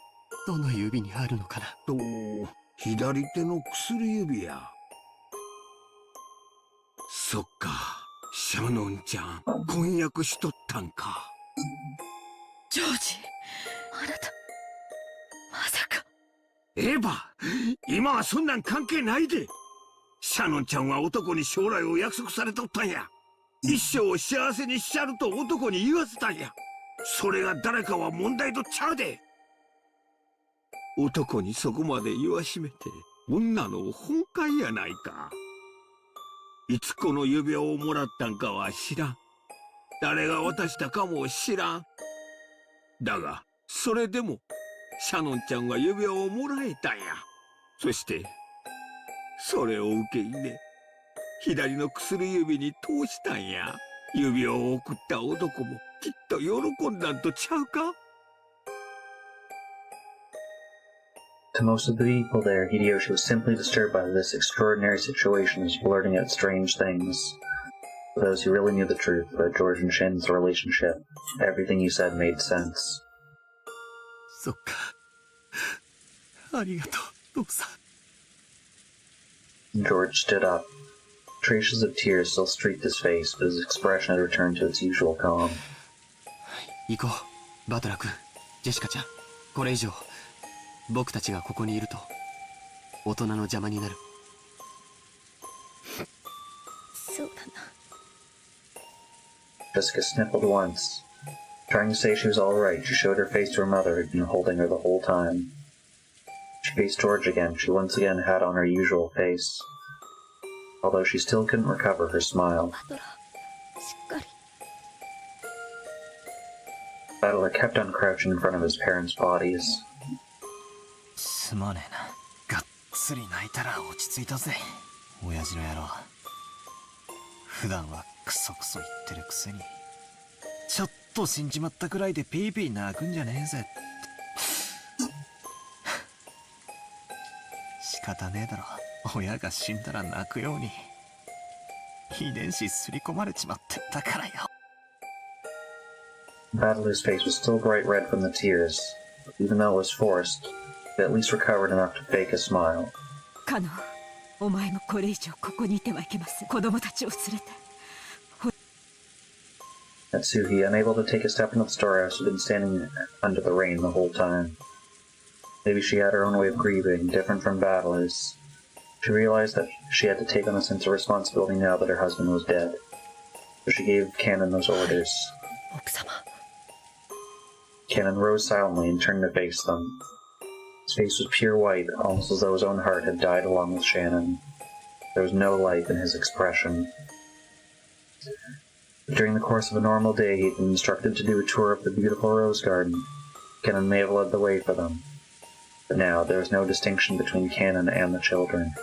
B: どの指にあるのかな。
H: と、左手の薬指や。そっか、シャノンちゃん、婚約しとったんか。
E: ジョージ、あなた、まさか。
H: エヴァ、今はそんなん関係ないで。シャノンちゃんは男に将来を約束されとったんや。一生を幸せにしちゃると男に言わせたんや。それが誰かは問題とちゃうで。男にそこまで言わしめて、女の本懐やないか。いつこの指輪をもらったんかは知らん。誰が渡したかも知らん。だが、それでも、シャノンちゃんは指輪をもらえたんや。そして、それを受け入れ、左の薬指に通したんや。指輪を送った男もきっと喜んだんとちゃうか？
A: To most of the people there, Hideyoshi was simply disturbed by this extraordinary situation as blurting out strange things. For those who really knew the truth about George and Shin's relationship, everything he said made sense.
B: そっか。ありがとう、父さん。
A: George stood up. Traces of tears still streaked his face, but his expression had returned to its usual calm.
B: 行こう、バトラー君、ジェシカちゃん。これ以上、僕たちがここにいると、大人の邪魔になる。
J: そうだな。
A: Jessica sniffled once. Trying to say she was all right, she showed her face to her mother, who'd been holding her the whole time. She faced George again. She once again had on her usual face. Although she still couldn't recover her smile. Battler kept on crouching in front of his parents' bodies.
K: すまねえな。がっつり泣いたら落ち着いたぜ。親父の野郎。普段はクソクソ言ってるくせに。ちょっと死んじまったくらいでピーピー泣くんじゃねえぜ。仕方ねえだろ。親が死んだら泣くように。遺伝子すり込まれちまってたからよ。
A: Battler's face was still bright red from the tears. Even though it was forced, it at least recovered enough to fake a smile.
G: カノン、お前もこれ以上ここにいてはいけません。子供たちを連れて。
A: Natsuhi, unable to take a step into the storehouse, had been standing under the rain the whole time. Maybe she had her own way of grieving, different from Battler's. She realized that she had to take on a sense of responsibility now that her husband was dead. So she gave Cannon those orders. Cannon rose silently and turned to face them. His face was pure white, almost as though his own heart had died along with Shannon. There was no life in his expression. During the course of a normal day, he had been instructed to do a tour of the beautiful rose garden. Cannon may have led the way for them. But now, there was no distinction between Cannon and the children.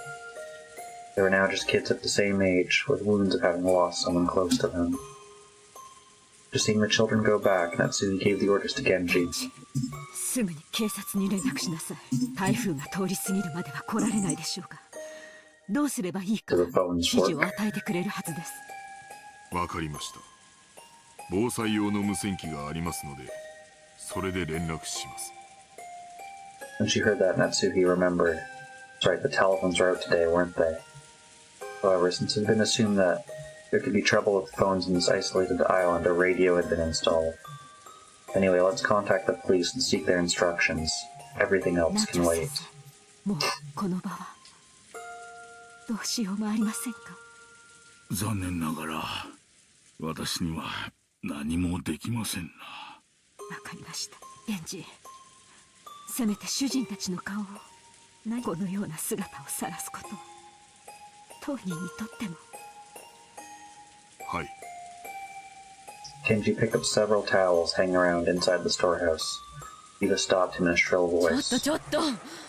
A: They were now just kids of the same age, with wounds of having lost someone close to them. After seeing the children go back, Natsuki gave the orders to Genji.
G: すぐに警察に連絡しなさい。台風が通り過ぎるまでは来られないでしょうか。どうすればいいか指示を与えてくれるはずです。
F: わかりました。防災用の無線機がありますので、それで連絡します。
A: When she heard that, Natsuki remembered. That's right, the telephones were out today, weren't they? However, since it had been assumed that there could be trouble with phones in this isolated island, a radio had been installed. Anyway, let's contact the police and seek their instructions. Everything else can wait.
G: もうこの場はどうしようもありませんか。
F: 残念ながら私には何もできませんな。
G: わかりました。源氏、せめて主人たちの顔を、このような姿を晒すことを当人にとっても。
F: はい。
A: Kenji picked up several towels hanging around inside the storehouse. Eva stopped him in a shrill
E: ちょ
A: voice.
E: っと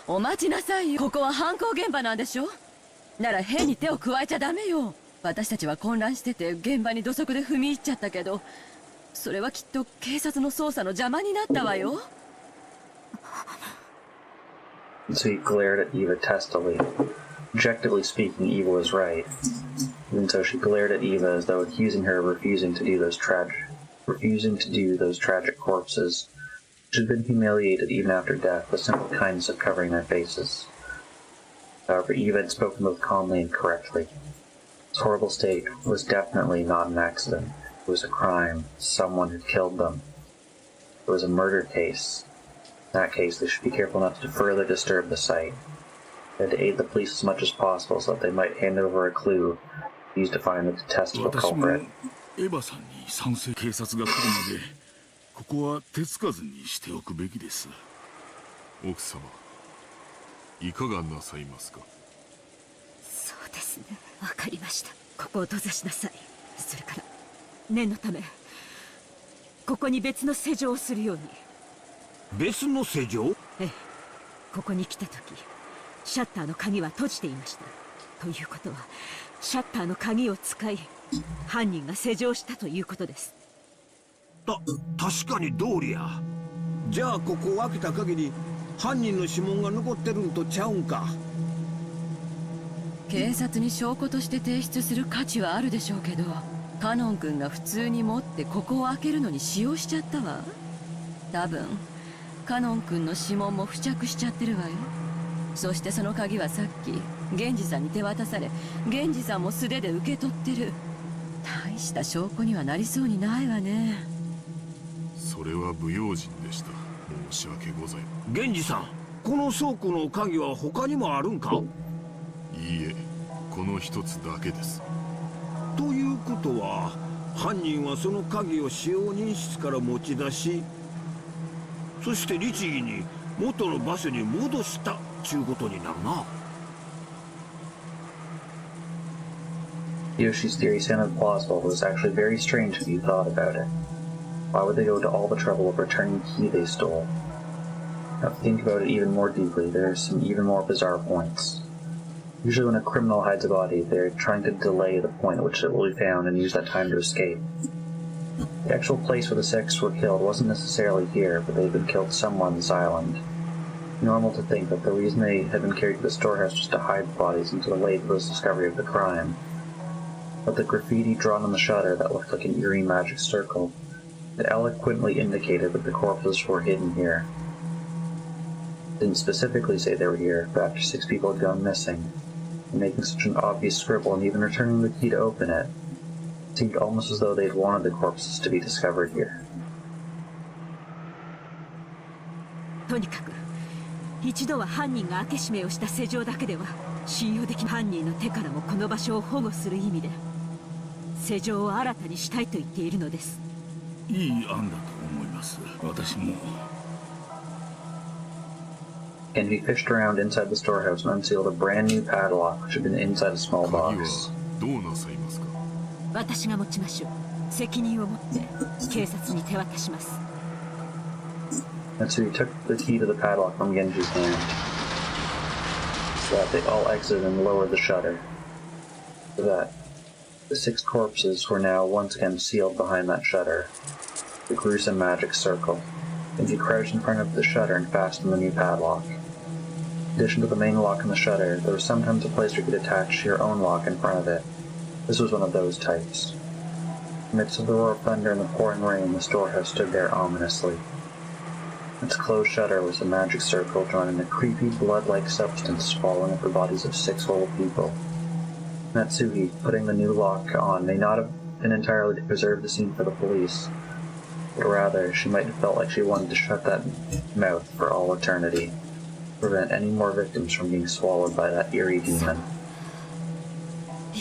E: お待ちなさいよ。ここは犯行現場なんでしょ。なら変に手を加えちゃダメよ。私たちは混乱してて現場に土足で踏み入っちゃったけど、それはきっと警察の捜査の邪魔になったわよ。
A: So he glared at Eva testily. Objectively speaking, Eva was right. Even so, she glared at Eva as though accusing her of refusing to do those tragic corpses, which had been humiliated even after death, the simple kindness of covering their faces. However, Eva had spoken both calmly and correctly. This horrible state was definitely not an accident. It was a crime. Someone had killed them. It was a murder case. In that case, they should be careful not to further disturb the site. They had to aid the police as much as possible so that they might hand over a clue used to find the detestable culprit.
F: エヴァさんに賛成。警察が来るまでここは手つかずにしておくべきです。奥様、いかがなさいますか。
G: そうですね、わかりました。ここを閉ざしなさい。それから念のためここに別の施錠をするように。
H: 別の施錠？
G: ええ、ここに来た時シャッターの鍵は閉じていました。ということはシャッターの鍵を使い犯人が施錠したということです。
H: 確かに通りや。じゃあここを開けた限り犯人の指紋が残ってるんとちゃうんか。
E: 警察に証拠として提出する価値はあるでしょうけど、カノン君が普通に持ってここを開けるのに使用しちゃったわ。多分カノン君の指紋も付着しちゃってるわよ。そしてその鍵はさっき源氏さんに手渡され、源氏さんも素手で受け取ってる。大した証拠にはなりそうにないわね。
F: それは不用心でした。申し訳ございません。
H: 源氏さん、この倉庫の鍵は他にもあるんか。
F: いいえ、この一つだけです。
H: ということは犯人はその鍵を使用人室から持ち出し、そして律儀に元の場所に戻したちゅうことになるな。
A: Yoshi's theory sounded plausible, but was actually very strange if you thought about it. Why would they go to all the trouble of returning the key they stole? Now, if you think about it even more deeply, there are some even more bizarre points. Usually when a criminal hides a body, they're trying to delay the point at which it will be found and use that time to escape. The actual place where the six were killed wasn't necessarily here, but they'd been killed somewhere on this island. Normal to think that the reason they had been carried to the storehouse was to hide the bodies until the late discovery of the crime. But the graffiti drawn on the shutter that looked like an eerie magic circle, it eloquently indicated that the corpses were hidden here. It didn't specifically say they were here, but after 6 people had gone missing, and making such an obvious scribble and even returning the key to open it, it seemed almost as though they'd wanted the corpses to be discovered here.
G: とにかく一度は犯人が開け閉めをした施錠だけでは信用できない。犯人の手からもこの場所を保護する意味で施錠を新たにしたいと言っているのです。
F: いい案だと思います。私も。
A: And he fished around inside the storehouse and unsealed a brand new padlock which had been inside a small
F: 鍵は
A: box.
F: どうなさいますか。
G: 私が持ちましょう。責任を持って警察に手渡します。
A: And so he took the key to the padlock from Genji's hand, so that they all exited and lowered the shutter. So that the 6 corpses were now once again sealed behind that shutter, the gruesome magic circle. Genji crouched in front of the shutter and fastened the new padlock. In addition to the main lock on the shutter, there was sometimes a place where you could attach your own lock in front of it. This was one of those types. Amidst the roar of thunder and the pouring rain, the storehouse stood there ominously. Its closed shutter was a magic circle drawn in a creepy, blood-like substance swallowing up the bodies of 6 whole people. Natsuhi, putting the new lock on, may not have been entirely to preserve the scene for the police, but rather she might have felt like she wanted to shut that mouth for all eternity, to prevent any more victims from being swallowed by that eerie demon.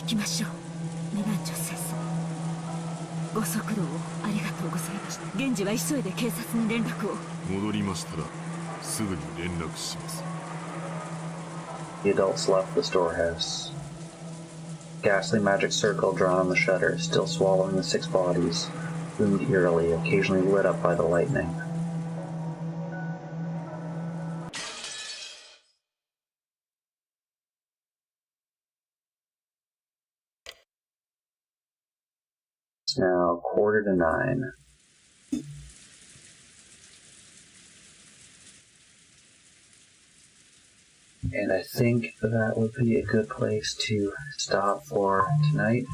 G: きましょう、メガン女戦争。ご足労をありがとうございました。現時は急いで警察に連絡を。
F: 戻りましたらすぐに連絡します。
A: The adults left the storehouse. Ghastly magic circle drawn on the shutter, still swallowing the 6 bodies, loomed eerily, occasionally lit up by the lightning. It's now 8:45. And I think that would be a good place to stop for tonight.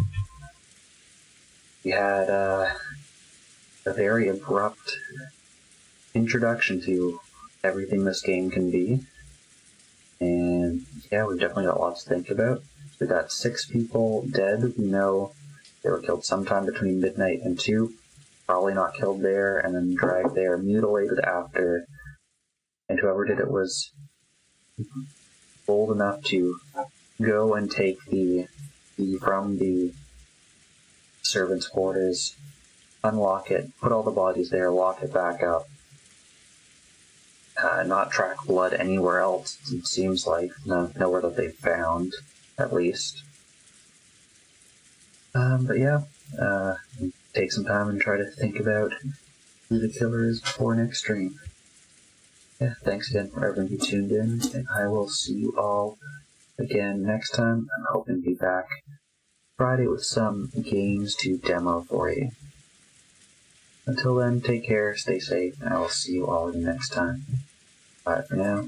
A: We had a very abrupt introduction to everything this game can be. And yeah, we've definitely got lots to think about. We got 6 people dead. We know they were killed sometime between midnight and 2. Probably not killed there, and then dragged there, mutilated after. And whoever did it was bold enough to go and take the key from the servants' quarters, unlock it, put all the bodies there, lock it back up, not track blood anywhere else, it seems like. Nowhere that they found, at least. But yeah, take some time and try to think about who the killer is before next stream. Yeah, thanks again for everyone who tuned in, and I will see you all again next time. I'm hoping to be back Friday with some games to demo for you. Until then, take care, stay safe, and I will see you all next time. Bye for now.